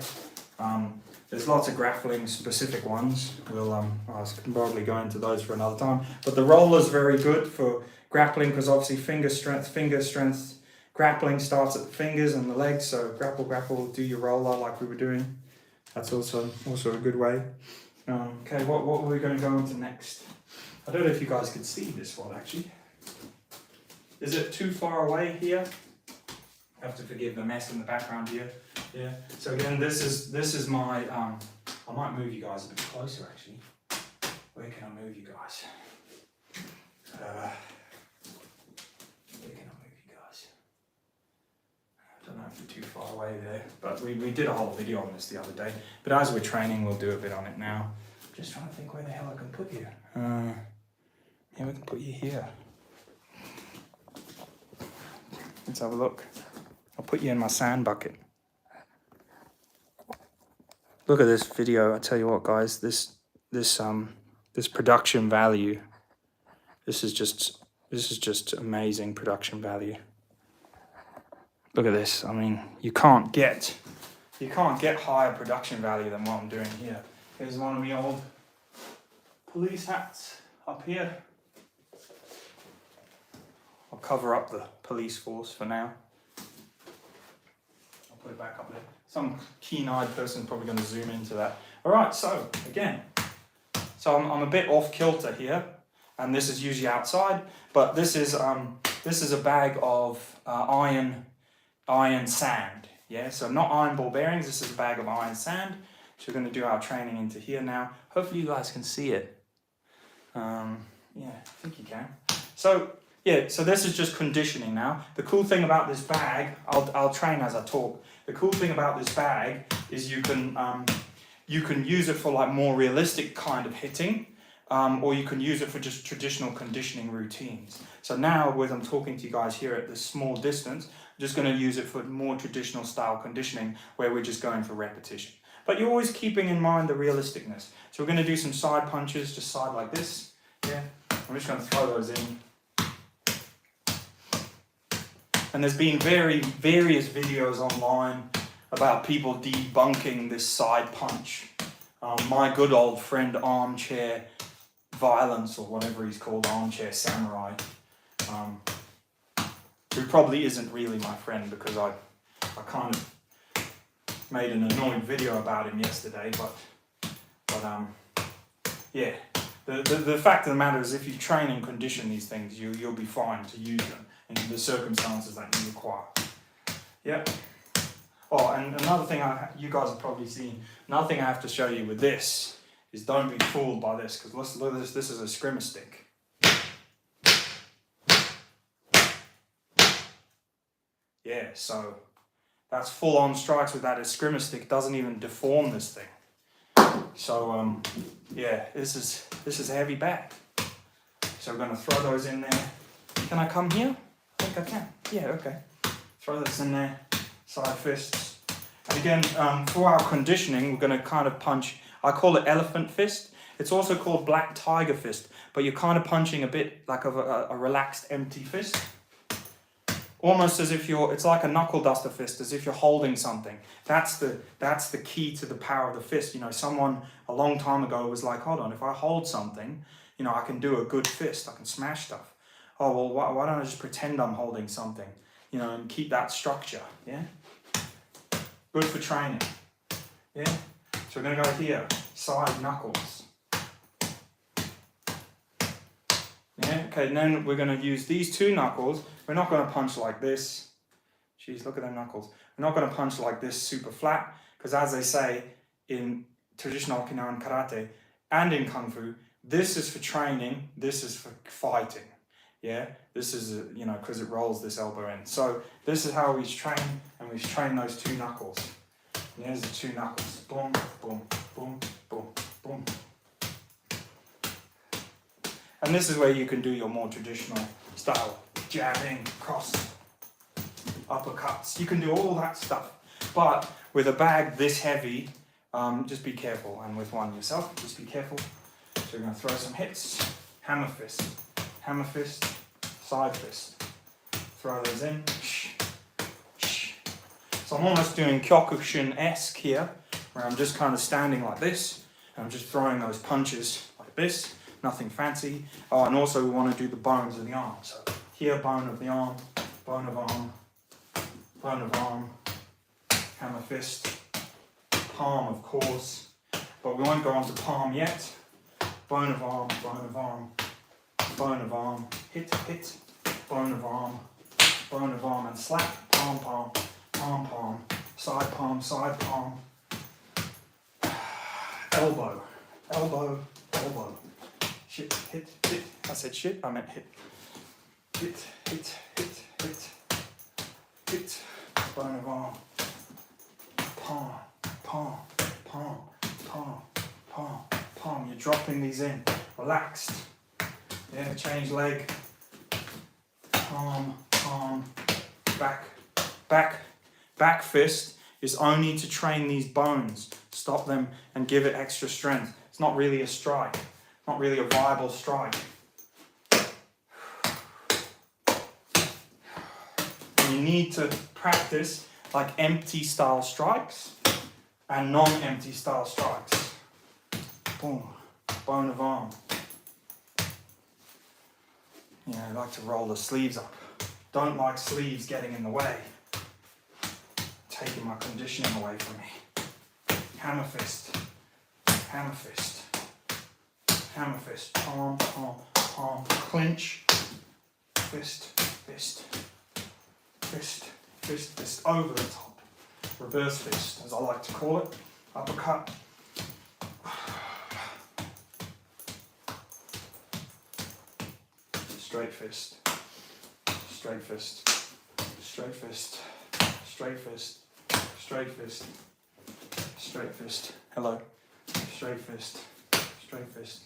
There's lots of grappling specific ones. We'll I can probably go into those for another time. But the roller's very good for grappling because obviously finger strength. Grappling starts at the fingers and the legs. So grapple, do your roller like we were doing. That's also a good way. Okay, what were we going to go into next? I don't know if you guys could see this one actually. Is it too far away here? You have to forgive the mess in the background here. Yeah. So again, this is my. I might move you guys a bit closer actually. Where can I move you guys? Where can I move you guys? I don't know if you're too far away there, but we did a whole video on this the other day. But as we're training, we'll do a bit on it now. Just trying to think where the hell I can put you. Yeah, we can put you here. Let's have a look. I'll put you in my sand bucket. Look at this video. I tell you what, guys, this production value. This is just amazing production value. Look at this. I mean, you can't get higher production value than what I'm doing here. Here's one of my old police hats up here. I'll cover up the police force for now. I'll put it back up there. Some keen-eyed person probably going to zoom into that. All right, so again, I'm a bit off kilter here, and this is usually outside, but this is a bag of iron sand. Yeah, so not iron ball bearings. This is a bag of iron sand. So we're going to do our training into here now. Hopefully you guys can see it. Yeah, I think you can. So yeah, so this is just conditioning now. The cool thing about this bag, I'll train as I talk. The cool thing about this bag is you can use it for like more realistic kind of hitting, or you can use it for just traditional conditioning routines. So now, as I'm talking to you guys here at this small distance, I'm just going to use it for more traditional style conditioning where we're just going for repetition. But you're always keeping in mind the realisticness. So we're going to do some side punches, just side like this. Yeah, I'm just going to throw those in. And there's been various videos online about people debunking this side punch. My good old friend Armchair Violence, or whatever he's called, Armchair Samurai, who probably isn't really my friend because I kind of made an annoying video about him yesterday, but yeah. The fact of the matter is, if you train and condition these things, you'll be fine to use them in the circumstances that you require. Yep. Oh, and another thing you guys have probably seen, another thing I have to show you with this is don't be fooled by this, because look at this. This is a skrimmer stick. Yeah, so that's full on strikes with that skrimmer stick. Doesn't even deform this thing. So yeah, this is a heavy bag. So we're going to throw those in there. Can I come here? I think I can. Yeah, okay. Throw this in there. Side fists. And again, for our conditioning, we're going to kind of punch. I call it elephant fist. It's also called black tiger fist, but you're kind of punching a bit like a relaxed empty fist. Almost as if it's like a knuckle duster fist, as if you're holding something. That's the key to the power of the fist. You know, someone a long time ago was like, hold on, if I hold something, you know, I can do a good fist, I can smash stuff. oh, well, why don't I just pretend I'm holding something, you know, and keep that structure, yeah? Good for training, yeah? So we're going to go here, side knuckles. Yeah, okay, and then we're going to use these two knuckles. We're not going to punch like this. Jeez, look at them knuckles. We're not going to punch like this super flat, because as they say in traditional Okinawan karate and in Kung Fu, this is for training, this is for fighting. Yeah, this is, you know, because it rolls this elbow in. So this is how we train, and we train those two knuckles. And here's the two knuckles. Boom, boom, boom, boom, boom. And this is where you can do your more traditional style, jabbing, cross, uppercuts. You can do all that stuff. But with a bag this heavy, just be careful. And with one yourself, just be careful. So we're going to throw some hits. Hammer fist, side fist. Throw those in. So I'm almost doing Kyokushin-esque here, where I'm just kind of standing like this, and I'm just throwing those punches like this. Nothing fancy. Oh, and also we want to do the bones of the arm. So here, bone of the arm, bone of arm, bone of arm, hammer fist, palm, of course. But we won't go on to palm yet. Bone of arm, bone of arm, bone of arm, hit, hit, bone of arm, and slap, palm, palm, palm, palm, side palm, elbow, elbow, elbow. Shit, hit, hit. I said shit, I meant hit. Hit, hit, hit, hit, hit. Bone of arm. Palm, palm, palm, palm, palm, palm. You're dropping these in. Relaxed. Yeah, change leg. Palm, palm, back, back. Back fist is only to train these bones. Stop them and give it extra strength. It's not really a strike. Not really a viable strike. And you need to practice like empty style strikes and non-empty style strikes. Boom, bone of arm. Yeah, I like to roll the sleeves up. Don't like sleeves getting in the way. Taking my conditioning away from me. Hammer fist, hammer fist. Hammer fist, palm, palm, palm, clinch, fist, fist, fist, fist, fist, over the top, reverse fist, as I like to call it, uppercut, straight fist, straight fist, straight fist, straight fist, straight fist, straight fist, hello, straight fist, straight fist.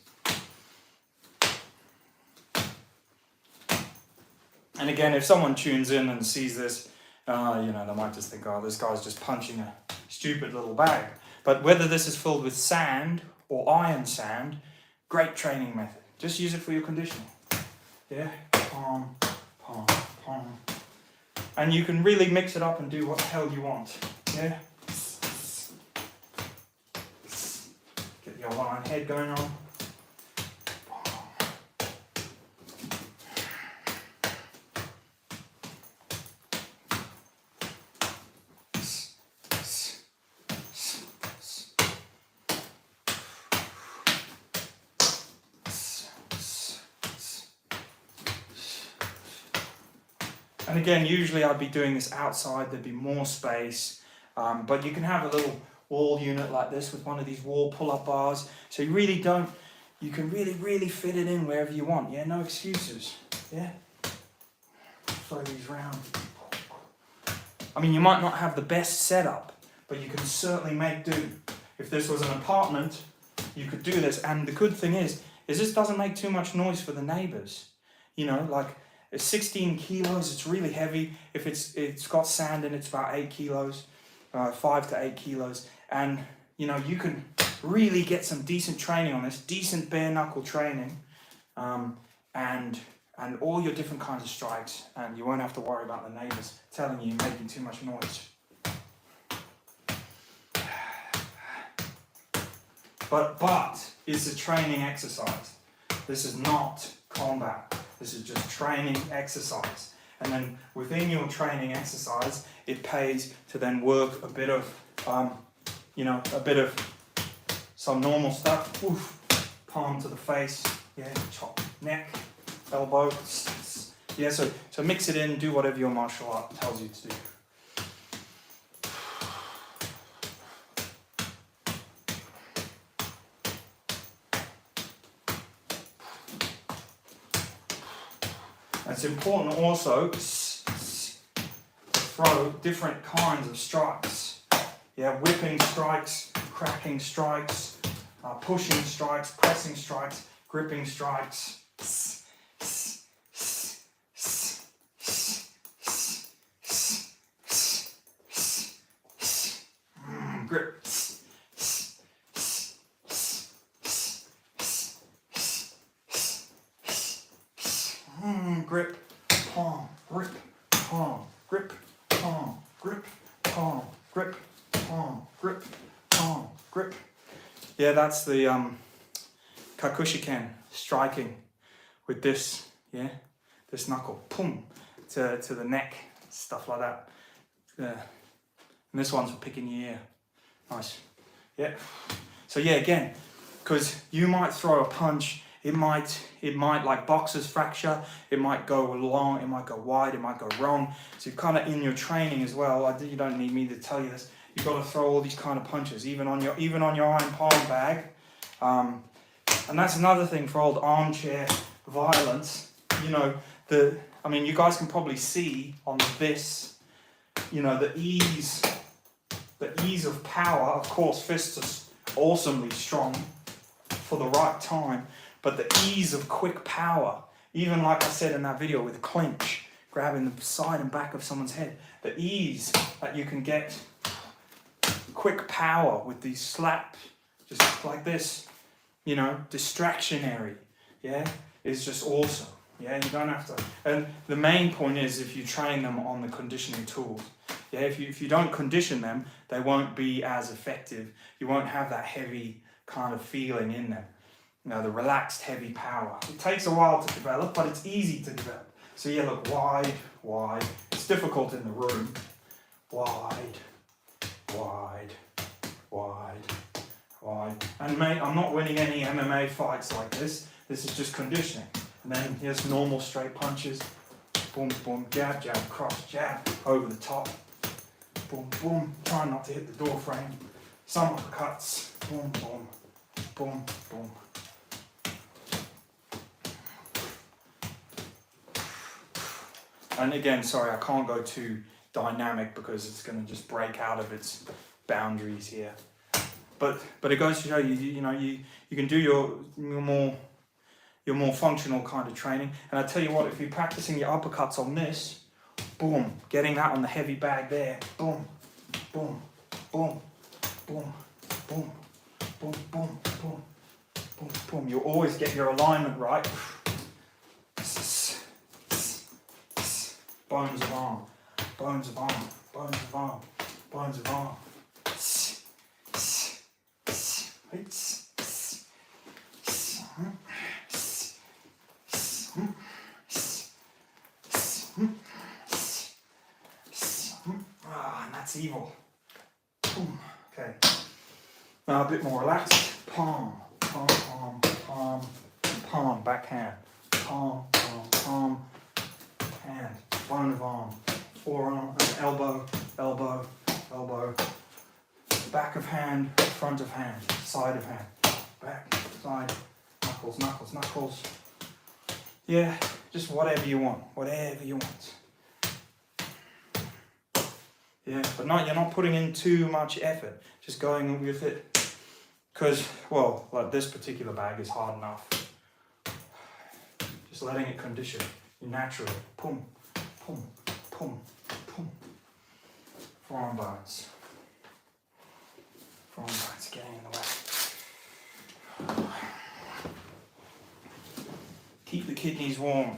And again, if someone tunes in and sees this, you know, they might just think, oh, this guy's just punching a stupid little bag. But whether this is filled with sand or iron sand, great training method. Just use it for your conditioning. Yeah, palm, palm, palm. And you can really mix it up and do what the hell you want. Yeah. Get your lion head going on. And again, usually I'd be doing this outside, there'd be more space, but you can have a little wall unit like this with one of these wall pull-up bars, so you can really fit it in wherever you want, yeah, no excuses, yeah? Throw these round. I mean, you might not have the best setup, but you can certainly make do. If this was an apartment, you could do this, and the good thing is this doesn't make too much noise for the neighbors, you know, like, it's 16 kilos, it's really heavy. If it's got sand in it, it's about 8 kilos, 5 to 8 kilos. And, you know, you can really get some decent training on this, decent bare knuckle training, and all your different kinds of strikes. And you won't have to worry about the neighbors telling you you're making too much noise. But it's a training exercise. This is not combat. This is just training exercise. And then within your training exercise, it pays to then work a bit of, you know, a bit of some normal stuff. Oof. Palm to the face, yeah, chop, neck, elbow. Yeah, so mix it in, do whatever your martial art tells you to do. It's important also to throw different kinds of strikes. Yeah, whipping strikes, cracking strikes, pushing strikes, pressing strikes, gripping strikes. Grip. Grip, palm, grip, palm, grip, palm, grip, palm, grip, palm, grip, palm, grip. Yeah, that's the Kakushiken, striking with this, yeah, this knuckle, pum, to the neck, stuff like that. And this one's for picking your ear. Nice. Yeah. So yeah, again, because you might throw a punch, it might like boxer's fracture, it might go long, it might go wide, it might go wrong. So you're kind of in your training as well. You don't need me to tell you this. You've got to throw all these kind of punches, even on your iron palm bag. And that's another thing for old armchair violence. You know, I mean, you guys can probably see on this, you know, the ease of power. Of course, fists are awesomely strong for the right time, but the ease of quick power, even like I said in that video with the clinch, grabbing the side and back of someone's head, the ease that you can get quick power with these slaps, just like this, you know, distractionary, yeah, is just awesome. Yeah, you don't have to. And the main point is if you train them on the conditioning tools. Yeah, if you don't condition them, they won't be as effective. You won't have that heavy kind of feeling in them. You know, the relaxed, heavy power. It takes a while to develop, but it's easy to develop. So yeah, look, wide, wide. It's difficult in the room. Wide, wide, wide, wide. And mate, I'm not winning any MMA fights like this. This is just conditioning. And then here's normal straight punches. Boom, boom, jab, jab, cross, jab, over the top. Boom, boom. Try not to hit the door frame. Some uppercuts. Boom, boom, boom, boom. And again, sorry, I can't go too dynamic because it's going to just break out of its boundaries here. But it goes to show you, you know, you can do your more functional kind of training. And I tell you what, if you're practicing your uppercuts on this, boom, getting that on the heavy bag there, boom, boom, boom, boom, boom, boom, boom, boom, boom, boom. You'll always get your alignment right. Bones of arm, bones of arm, bones of arm, bones of arm. And that's evil. Okay. Now a bit more relaxed. Palm, palm, palm, palm, palm, backhand. Palm, palm, palm, hand. Bone of arm, forearm, elbow, elbow, elbow. Back of hand, front of hand, side of hand. Back, side, knuckles, knuckles, knuckles. Yeah, just whatever you want, whatever you want. Yeah, but you're not putting in too much effort, just going with it. Because, well, like this particular bag is hard enough. Just letting it condition naturally. Pum, pum, pum, pum. Forearm bones. Forearm bones getting in the way. Keep the kidneys warm.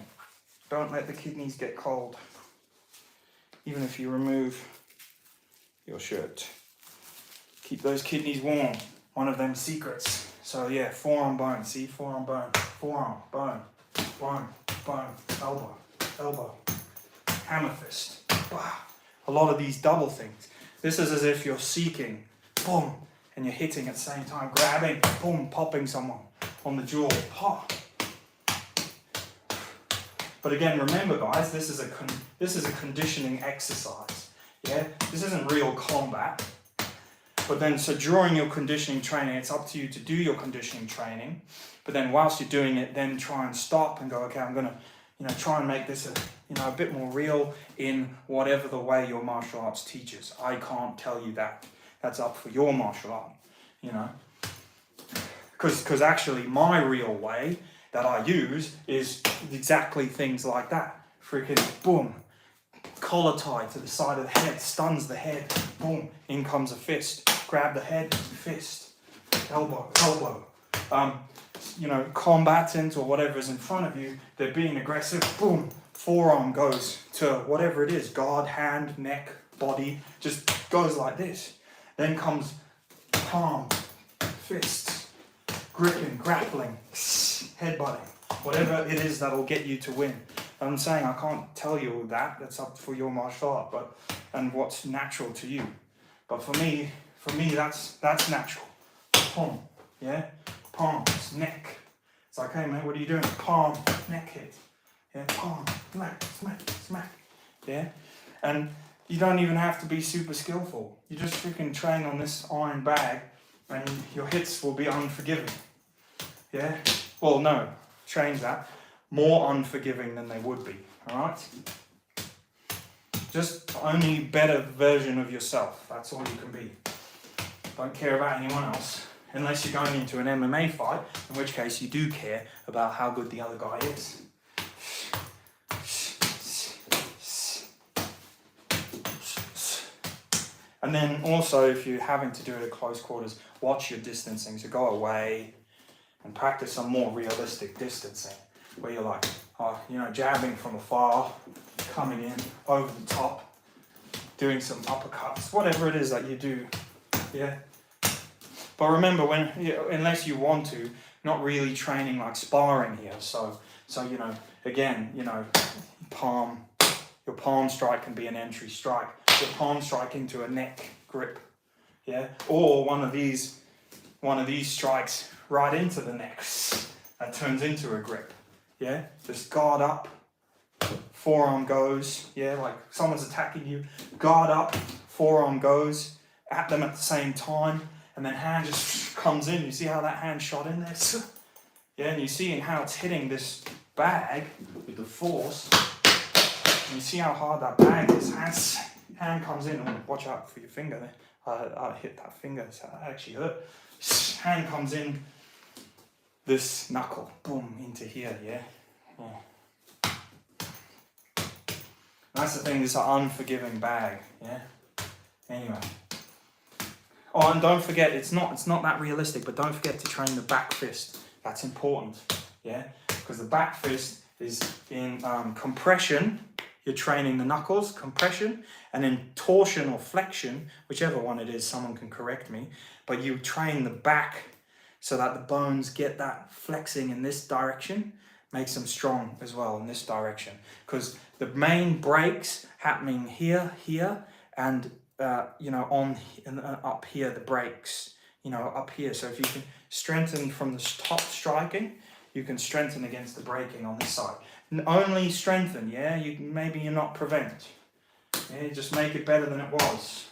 Don't let the kidneys get cold. Even if you remove your shirt. Keep those kidneys warm. One of them secrets. So yeah, forearm bone. See, forearm bone. Forearm bone. boom, boom, elbow, elbow, hammer fist. A lot of these double things. This is as if you're seeking, boom, and you're hitting at the same time, grabbing, boom, popping someone on the jaw. Ha. But again, remember guys, this is a conditioning exercise. Yeah, this isn't real combat. But then, so during your conditioning training, it's up to you to do your conditioning training. But then, whilst you're doing it, then try and stop and go, okay, I'm gonna, try and make this a bit more real in whatever the way your martial arts teaches. I can't tell you that. That's up for your martial art, Because actually, my real way that I use is exactly things like that. Freaking boom. Collar tie to the side of the head, stuns the head, boom, in comes a fist, grab the head, fist, elbow, elbow. Combatant or whatever is in front of you, they're being aggressive, boom, forearm goes to whatever it is, guard, hand, neck, body, just goes like this. Then comes palm, fists, gripping, grappling, headbutting, whatever it is that'll get you to win. I'm saying I can't tell you that. That's up for your martial art, and what's natural to you. But for me, that's natural. Palm, yeah, palms, neck. It's like, hey man, what are you doing? Palm, neck hit, yeah, palm, smack, smack, smack, yeah. And you don't even have to be super skillful. You just freaking train on this iron bag, and your hits will be unforgiving. Yeah. Well, no, change that. More unforgiving than they would be, alright? Just only better version of yourself, that's all you can be. Don't care about anyone else, unless you're going into an MMA fight, in which case you do care about how good the other guy is. And then also, if you're having to do it at close quarters, watch your distancing, so go away and practice some more realistic distancing. Where you're like, jabbing from afar, coming in, over the top, doing some uppercuts, whatever it is that you do, yeah. But remember, unless you want to, not really training like sparring here. So again, your palm strike can be an entry strike. Your palm strike into a neck grip, yeah, or one of these strikes right into the neck that turns into a grip. Yeah, just guard up, forearm goes, yeah, like someone's attacking you, guard up, forearm goes, at them at the same time, and then hand just comes in. You see how that hand shot in there? Yeah, and you see how it's hitting this bag with the force, and you see how hard that bag is. Hand comes in, watch out for your finger there. I hit that finger, so that actually hurt. Hand comes in, this knuckle, boom, into here, yeah? That's the thing, it's an unforgiving bag, yeah? Anyway. Oh, and don't forget, it's not that realistic, but don't forget to train the back fist. That's important, yeah? Because the back fist is in compression, you're training the knuckles, compression, and in torsion or flexion, whichever one it is, someone can correct me, but you train the back so that the bones get that flexing in this direction, makes them strong as well in this direction. Because the main breaks happening here, and up here, the breaks, up here. So if you can strengthen from the top striking, you can strengthen against the breaking on this side. Only strengthen, yeah? Maybe you're not prevent. Yeah, just make it better than it was.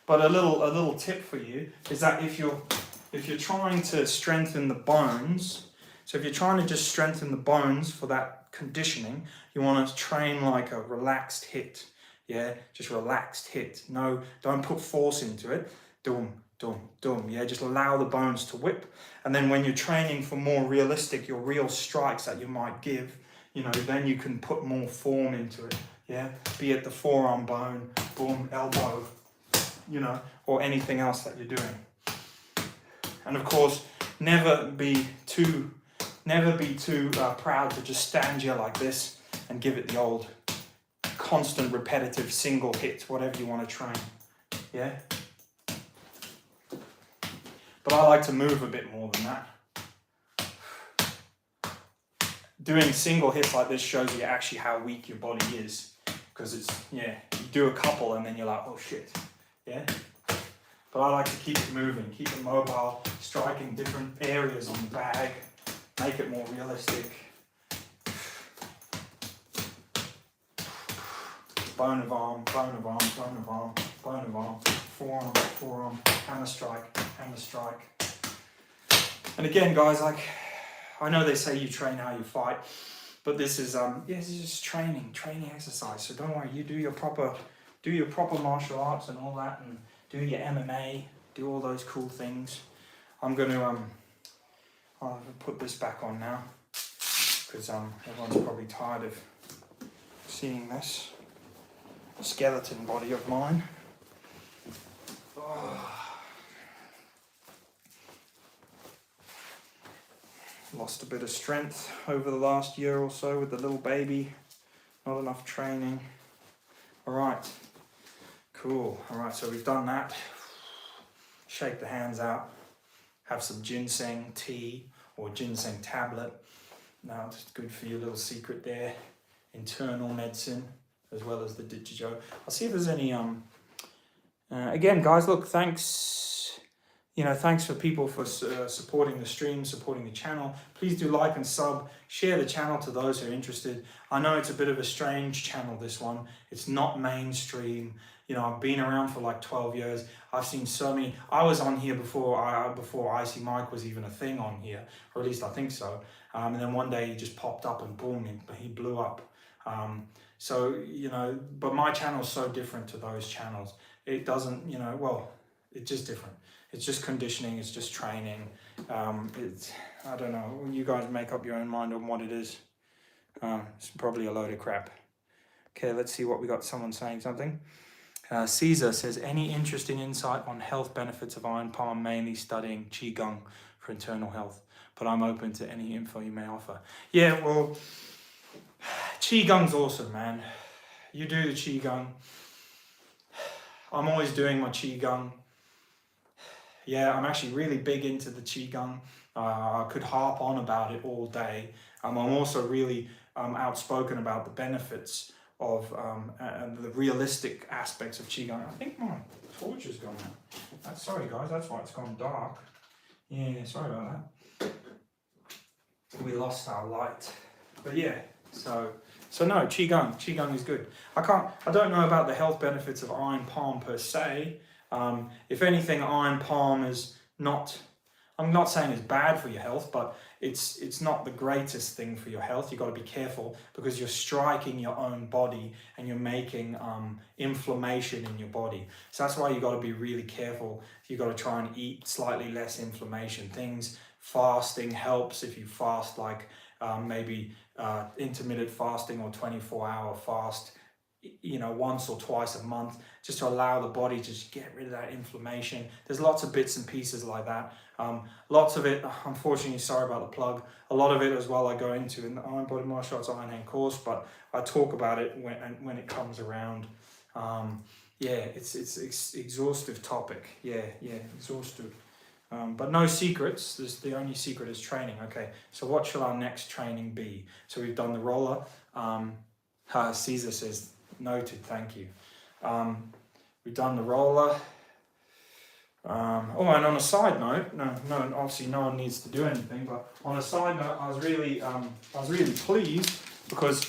But a little tip for you is that if you're trying to strengthen the bones, so if you're trying to just strengthen the bones for that conditioning, you want to train like a relaxed hit. Yeah, just relaxed hit. No, don't put force into it. Dum, dum, dum. Yeah, just allow the bones to whip. And then when you're training for more realistic, your real strikes that you might give, then you can put more form into it. Yeah, be it the forearm bone, boom, elbow, or anything else that you're doing. And of course, never be too proud to just stand here like this and give it the old constant repetitive single hit, whatever you want to train. yeah? But I like to move a bit more than that. Doing single hits like this shows you actually how weak your body is. Because it's, yeah, you do a couple and then you're like, oh shit, yeah? But I like to keep it moving, keep it mobile, striking different areas on the bag, make it more realistic. Bone of arm, bone of arm, bone of arm, bone of arm, forearm, forearm, hammer strike, hammer strike. And again, guys, like, I know they say you train how you fight, but this is this is just training exercise. So don't worry, you do your proper martial arts and all that, and do your MMA, do all those cool things. I'm gonna I'll put this back on now because everyone's probably tired of seeing this skeleton body of mine. Oh. Lost a bit of strength over the last year or so with the little baby. Not enough training. Alright, cool. Alright, so we've done that. Shake the hands out. Have some ginseng tea or ginseng tablet. Now, it's good for your little secret there. Internal medicine, as well as the Digijo. I'll see if there's any, again, guys, look, thanks. Thanks for people for supporting the stream, supporting the channel. Please do like and sub, share the channel to those who are interested. I know it's a bit of a strange channel, this one. It's not mainstream. I've been around for like 12 years. I've seen so many. I was on here before Icy Mike was even a thing on here, or at least I think so. And then one day he just popped up and boom, he blew up. But my channel is so different to those channels. It doesn't, it's just different. It's just conditioning, it's just training. I don't know, you guys make up your own mind on what it is. It's probably a load of crap. Okay, let's see what we got. Someone saying something. Caesar says, any interesting insight on health benefits of iron palm, mainly studying Qigong for internal health, but I'm open to any info you may offer. Yeah, well, Qigong's awesome, man. You do the Qigong. I'm always doing my Qigong. Yeah, I'm actually really big into the Qigong. I could harp on about it all day. I'm also really outspoken about the benefits of and the realistic aspects of Qigong. I think my torch has gone out. Sorry guys, that's why it's gone dark. Yeah, sorry about that. We lost our light. But yeah, so no, Qigong is good. I don't know about the health benefits of iron palm per se. If anything, iron palm is not, I'm not saying it's bad for your health, but it's not the greatest thing for your health. You've got to be careful because you're striking your own body and you're making inflammation in your body. So that's why you've got to be really careful. You've got to try and eat slightly less inflammation things. Fasting helps if you fast like maybe intermittent fasting or 24-hour fast, once or twice a month, just to allow the body to just get rid of that inflammation. There's lots of bits and pieces like that. Lots of it, unfortunately, sorry about the plug, a lot of it as well I go into in the Iron Body Martial Arts Iron Hand course, but I talk about it when it comes around. It's exhaustive topic. Yeah, exhaustive. But no secrets. The only secret is training. Okay, so what shall our next training be? So we've done the roller. Caesar says, noted, thank you. We've done the roller. And on a side note, no, obviously no one needs to do anything, but on a side note, I was really pleased because,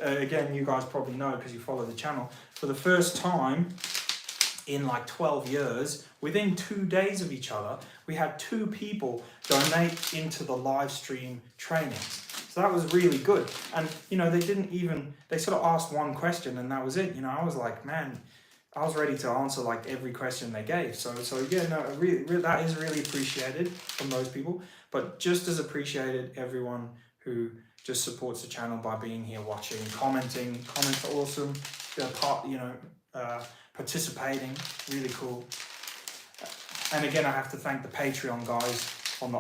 again, you guys probably know because you follow the channel, for the first time in like 12 years, within 2 days of each other, we had 2 people donate into the live stream trainings. So that was really good. And, they sort of asked one question and that was it. I was like, man, I was ready to answer like every question they gave. So yeah, no, really, that is really appreciated from those people. But just as appreciated everyone who just supports the channel by being here, watching, commenting. Comments are awesome. Participating, really cool. And again, I have to thank the Patreon guys on the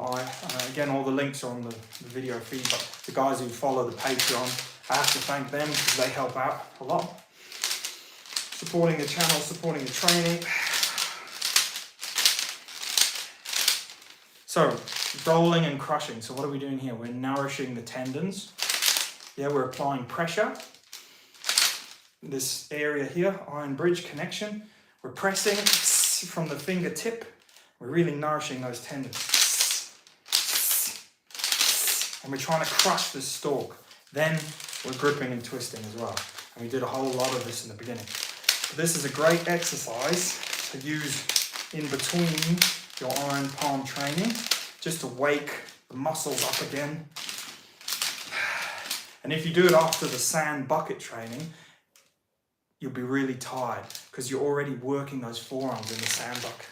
again, all the links are on the video feed, but the guys who follow the Patreon, I have to thank them because they help out a lot. Supporting the channel, supporting the training. So rolling and crushing. So what are we doing here? We're nourishing the tendons. Yeah, we're applying pressure. This area here, iron bridge connection. We're pressing from the fingertip. We're really nourishing those tendons. And we're trying to crush this stalk. Then we're gripping and twisting as well. And we did a whole lot of this in the beginning. But this is a great exercise to use in between your iron palm training, just to wake the muscles up again. And if you do it after the sand bucket training, you'll be really tired because you're already working those forearms in the sand bucket.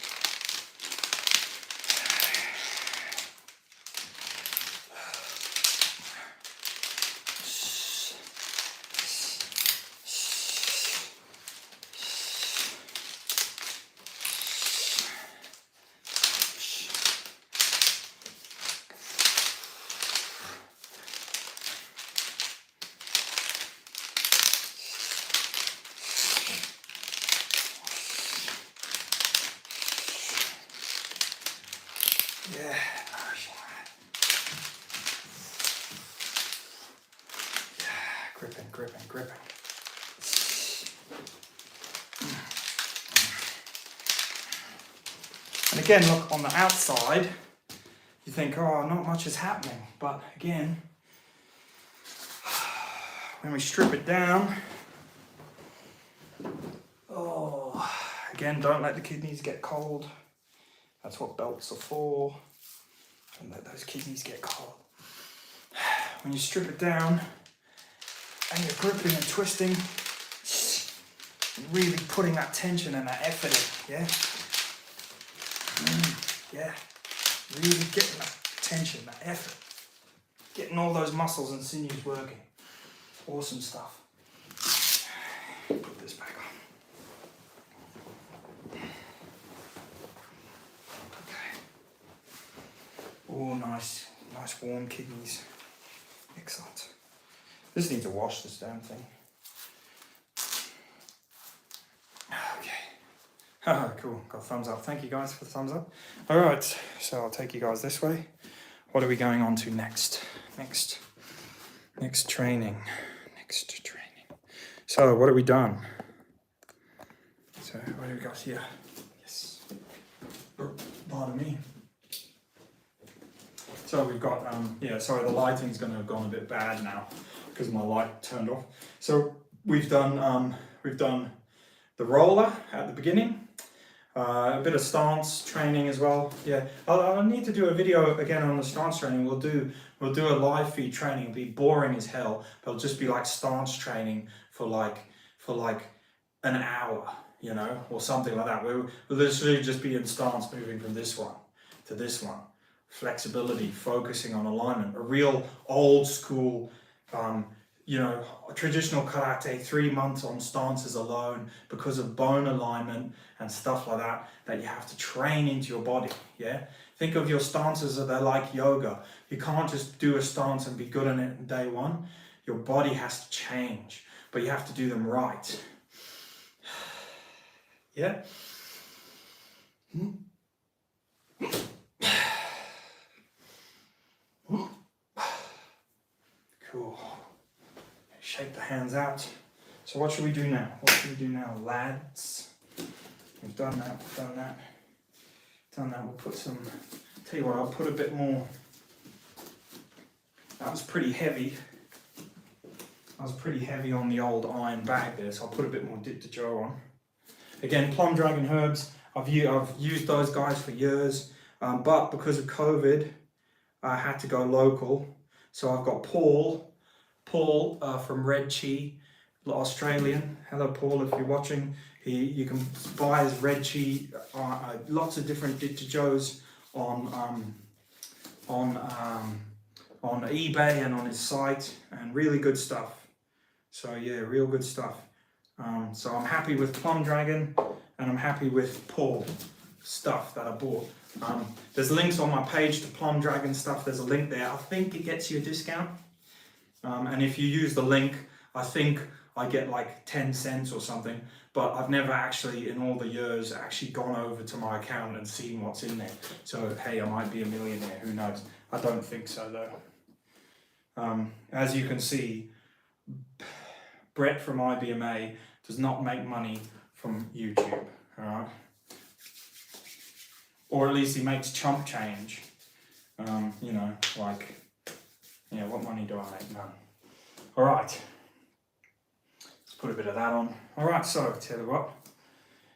Yeah, gripping, gripping, gripping. And again, look, on the outside, you think, oh, not much is happening. But again, when we strip it down, oh, again, don't let the kidneys get cold. That's what belts are for. Don't let those kidneys get cold. When you strip it down and you're gripping and twisting, really putting that tension and that effort in, yeah? Yeah, really getting that tension, that effort. Getting all those muscles and sinews working. Awesome stuff. Put this back on. Oh, nice warm kidneys. Excellent. This needs to wash, this damn thing. Okay. Cool, got a thumbs up. Thank you guys for the thumbs up. All right, so I'll take you guys this way. What are we going on to next? Next training. So what have we done? So what have we got here? Yes. Pardon me. So we've got, sorry, the lighting's going to have gone a bit bad now because my light turned off. So we've done the roller at the beginning, a bit of stance training as well. Yeah, I'll need to do a video again on the stance training. We'll do a live feed training. It'll be boring as hell, but it'll just be like stance training for like an hour, you know, or something like that. We'll literally just be in stance, moving from this one to this one. Flexibility, focusing on alignment, a real old school, traditional karate, 3 months on stances alone because of bone alignment and stuff like that you have to train into your body, yeah? Think of your stances as they're like yoga. You can't just do a stance and be good in it on day one. Your body has to change, but you have to do them right. Yeah? Cool. Shake the hands out. So what should we do now? Lads? We've done that. We'll put some, tell you what, I'll put a bit more. That was pretty heavy. On the old iron bag there, so I'll put a bit more dip to Joe on. Again, Plum Dragon Herbs, I've used those guys for years, but because of COVID, I had to go local. So I've got Paul from Red Chi, Australian. Hello Paul, if you're watching. You can buy his Red Chi, lots of different Ditijos on eBay and on his site, and really good stuff. So yeah, real good stuff. So I'm happy with Plum Dragon, and I'm happy with Paul stuff that I bought. There's links on my page to Plum Dragon stuff. There's a link there. I think it gets you a discount. And if you use the link, I think I get like 10 cents or something, but I've never actually in all the years actually gone over to my account and seen what's in there. So hey, I might be a millionaire, who knows? I don't think so though. As you can see, Brett from IBMA does not make money from YouTube, alright? Or at least he makes chump change. You know, like, yeah, what money do I make? None. Alright. Let's put a bit of that on. Alright, so, tell you what.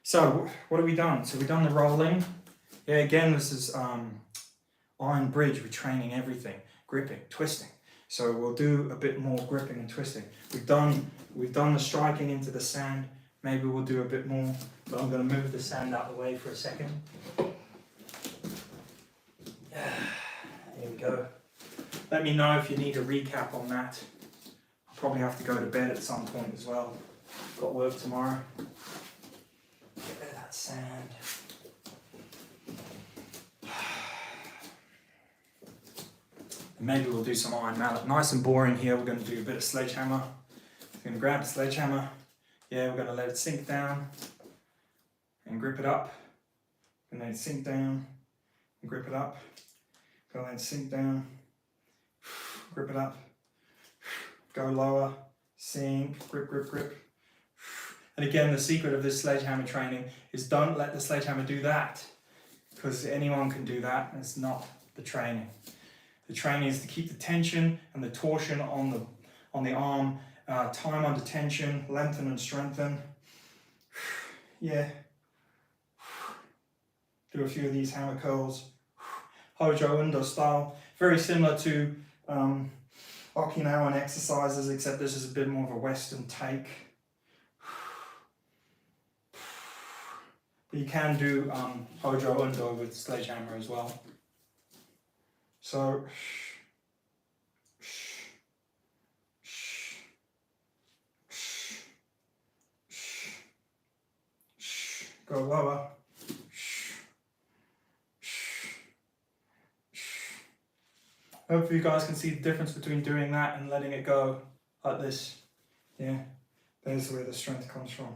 So, what have we done? So we've done the rolling. Yeah, again, this is iron bridge. We're training everything. Gripping, twisting. So we'll do a bit more gripping and twisting. We've done the striking into the sand. Maybe we'll do a bit more, but I'm going to move the sand out of the way for a second. Here we go. Let me know if you need a recap on that. I'll probably have to go to bed at some point as well. Got work tomorrow. Get rid of that sand. And maybe we'll do some iron mallet. Nice and boring here. We're going to do a bit of sledgehammer. We're going to grab the sledgehammer. Yeah, we're going to let it sink down and grip it up. And then sink down and grip it up. Go and sink down, grip it up, go lower, sink, grip, grip, grip. And again, the secret of this sledgehammer training is don't let the sledgehammer do that, because anyone can do that, and it's not the training. The training is to keep the tension and the torsion on the arm, time under tension, lengthen and strengthen. Yeah. Do a few of these hammer curls. Hojo Undo style, very similar to Okinawan exercises, except this is a bit more of a Western take. But you can do Hojo Undo with sledgehammer as well. So, go lower. Hopefully you guys can see the difference between doing that and letting it go like this. Yeah, there's where the strength comes from.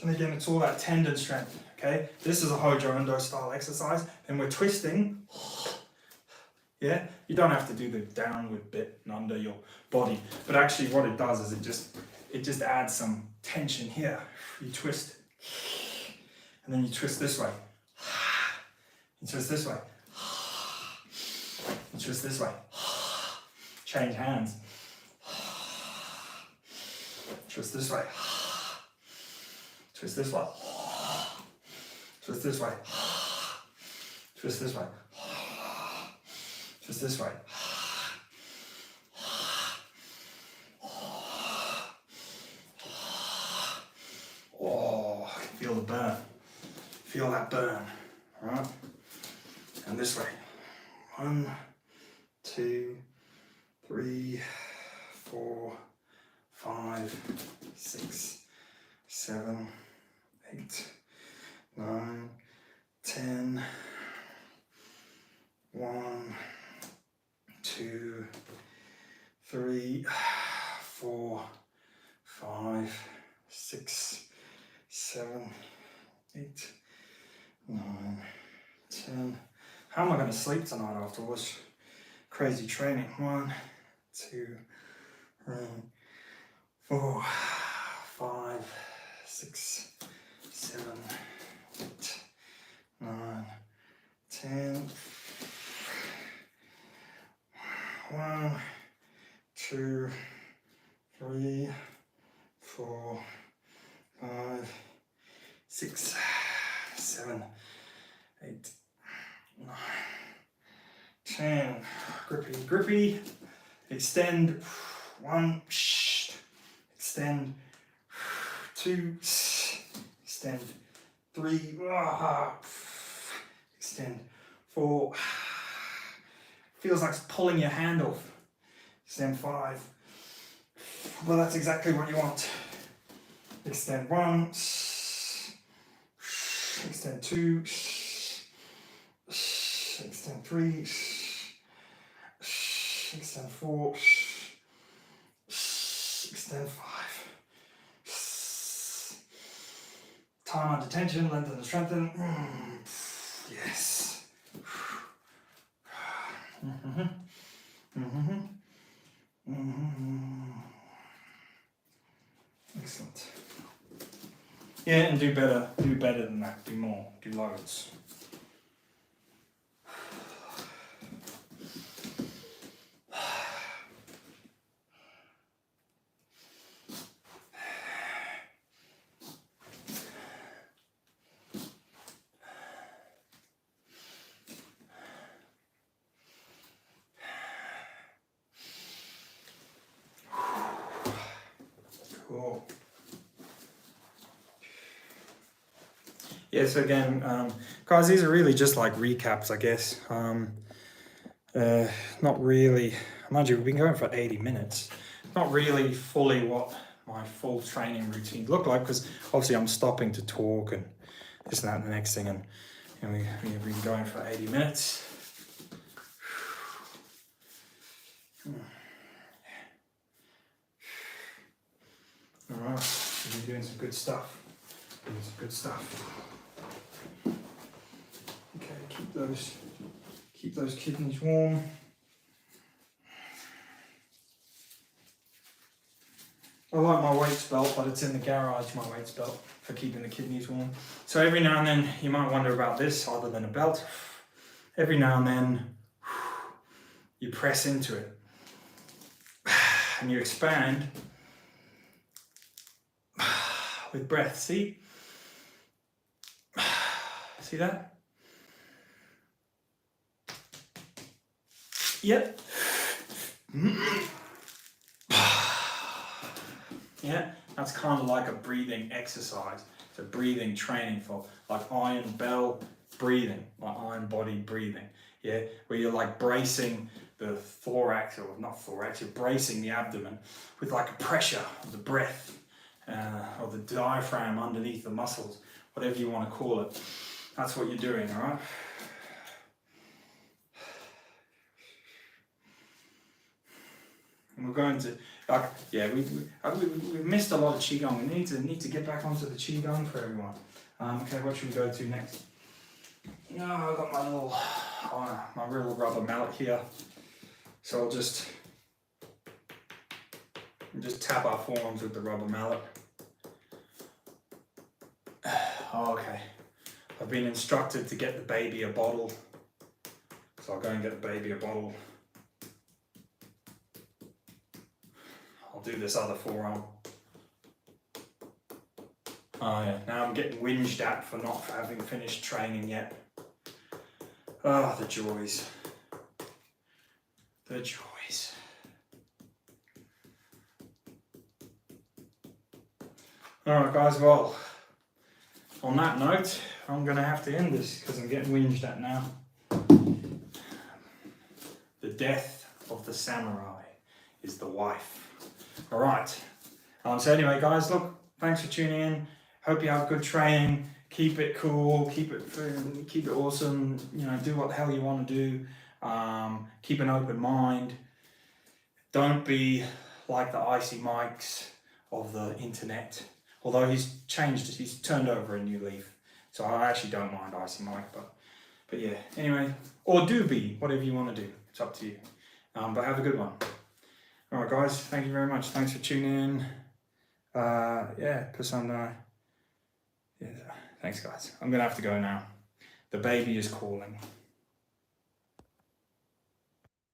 And again, it's all that tendon strength, okay? This is a Hojo Undo style exercise, and we're twisting. Yeah, you don't have to do the downward bit and under your body, but actually what it does is it just adds some tension here. You twist. And then you twist this way. You twist this way. You twist this way. Change hands. Twist this way. Twist this way. Twist this way. Twist this way. Twist this way. Oh, I can feel the burn. Feel that burn, right? And this way. 1, 2, 3, 4, 5, 6, 7, 8, 9, 10. 1, 2, 3, 4, 5, 6, 7, 8, 9, 10. How am I going to sleep tonight afterwards? Crazy training. 1, 2, 3, 4, 5, 6, 7, 8, 9, 10. 1, 2, 3, 4, 5, 6, 7, 8, 9, 10. Grippy, grippy. Extend. 1. Extend. 2. Extend. 3. Extend. 4. Feels like it's pulling your hand off. Extend 5. Well, that's exactly what you want. Extend 1. Extend 2. Extend extend 3, extend 4, extend 5. Time under tension, lengthen and strengthen. Yes. Excellent. Yeah, and do better than that, do more, do loads. Cool. Yeah, so again, guys, these are really just like recaps, I guess. Not really, mind you, we've been going for 80 minutes. Not really fully what my full training routine looked like, because obviously I'm stopping to talk and this and that and the next thing, and we've been going for 80 minutes. Alright, we've been doing some good stuff. Doing some good stuff. Okay, keep those kidneys warm. I like my weights belt, but it's in the garage, my weights belt, for keeping the kidneys warm. So every now and then, you might wonder about this, other than a belt. Every now and then, you press into it. And you expand with breath, see? See that? Yep. Yeah, that's kind of like a breathing exercise. It's a breathing training for like iron bell breathing, like iron body breathing. Yeah, where you're like bracing the thorax, or not thorax, you're bracing the abdomen with like a pressure of the breath, or the diaphragm underneath the muscles, whatever you want to call it. That's what you're doing, all right? And we're going to, yeah, we've missed a lot of qigong. We need to get back onto the qigong for everyone. Okay, what should we go to next? I've got my real rubber mallet here, so I'll just tap our forearms with the rubber mallet. Okay, I've been instructed to get the baby a bottle, so I'll go and get the baby a bottle. I'll do this other forearm. Oh yeah, now I'm getting whinged at for not having finished training yet. Oh, the joys. The joys. Alright guys, well, on that note, I'm going to have to end this because I'm getting whinged at now. The death of the samurai is the wife. Alright, so anyway guys, look, thanks for tuning in. Hope you have good training. Keep it cool, keep it awesome, do what the hell you want to do. Keep an open mind. Don't be like the icy Mikes of the internet. Although he's turned over a new leaf. So I actually don't mind icy Mike, but yeah, anyway, or do be, whatever you want to do. It's up to you. But have a good one. Alright guys, thank you very much. Thanks for tuning in. Yeah, thanks guys. I'm gonna have to go now. The baby is calling.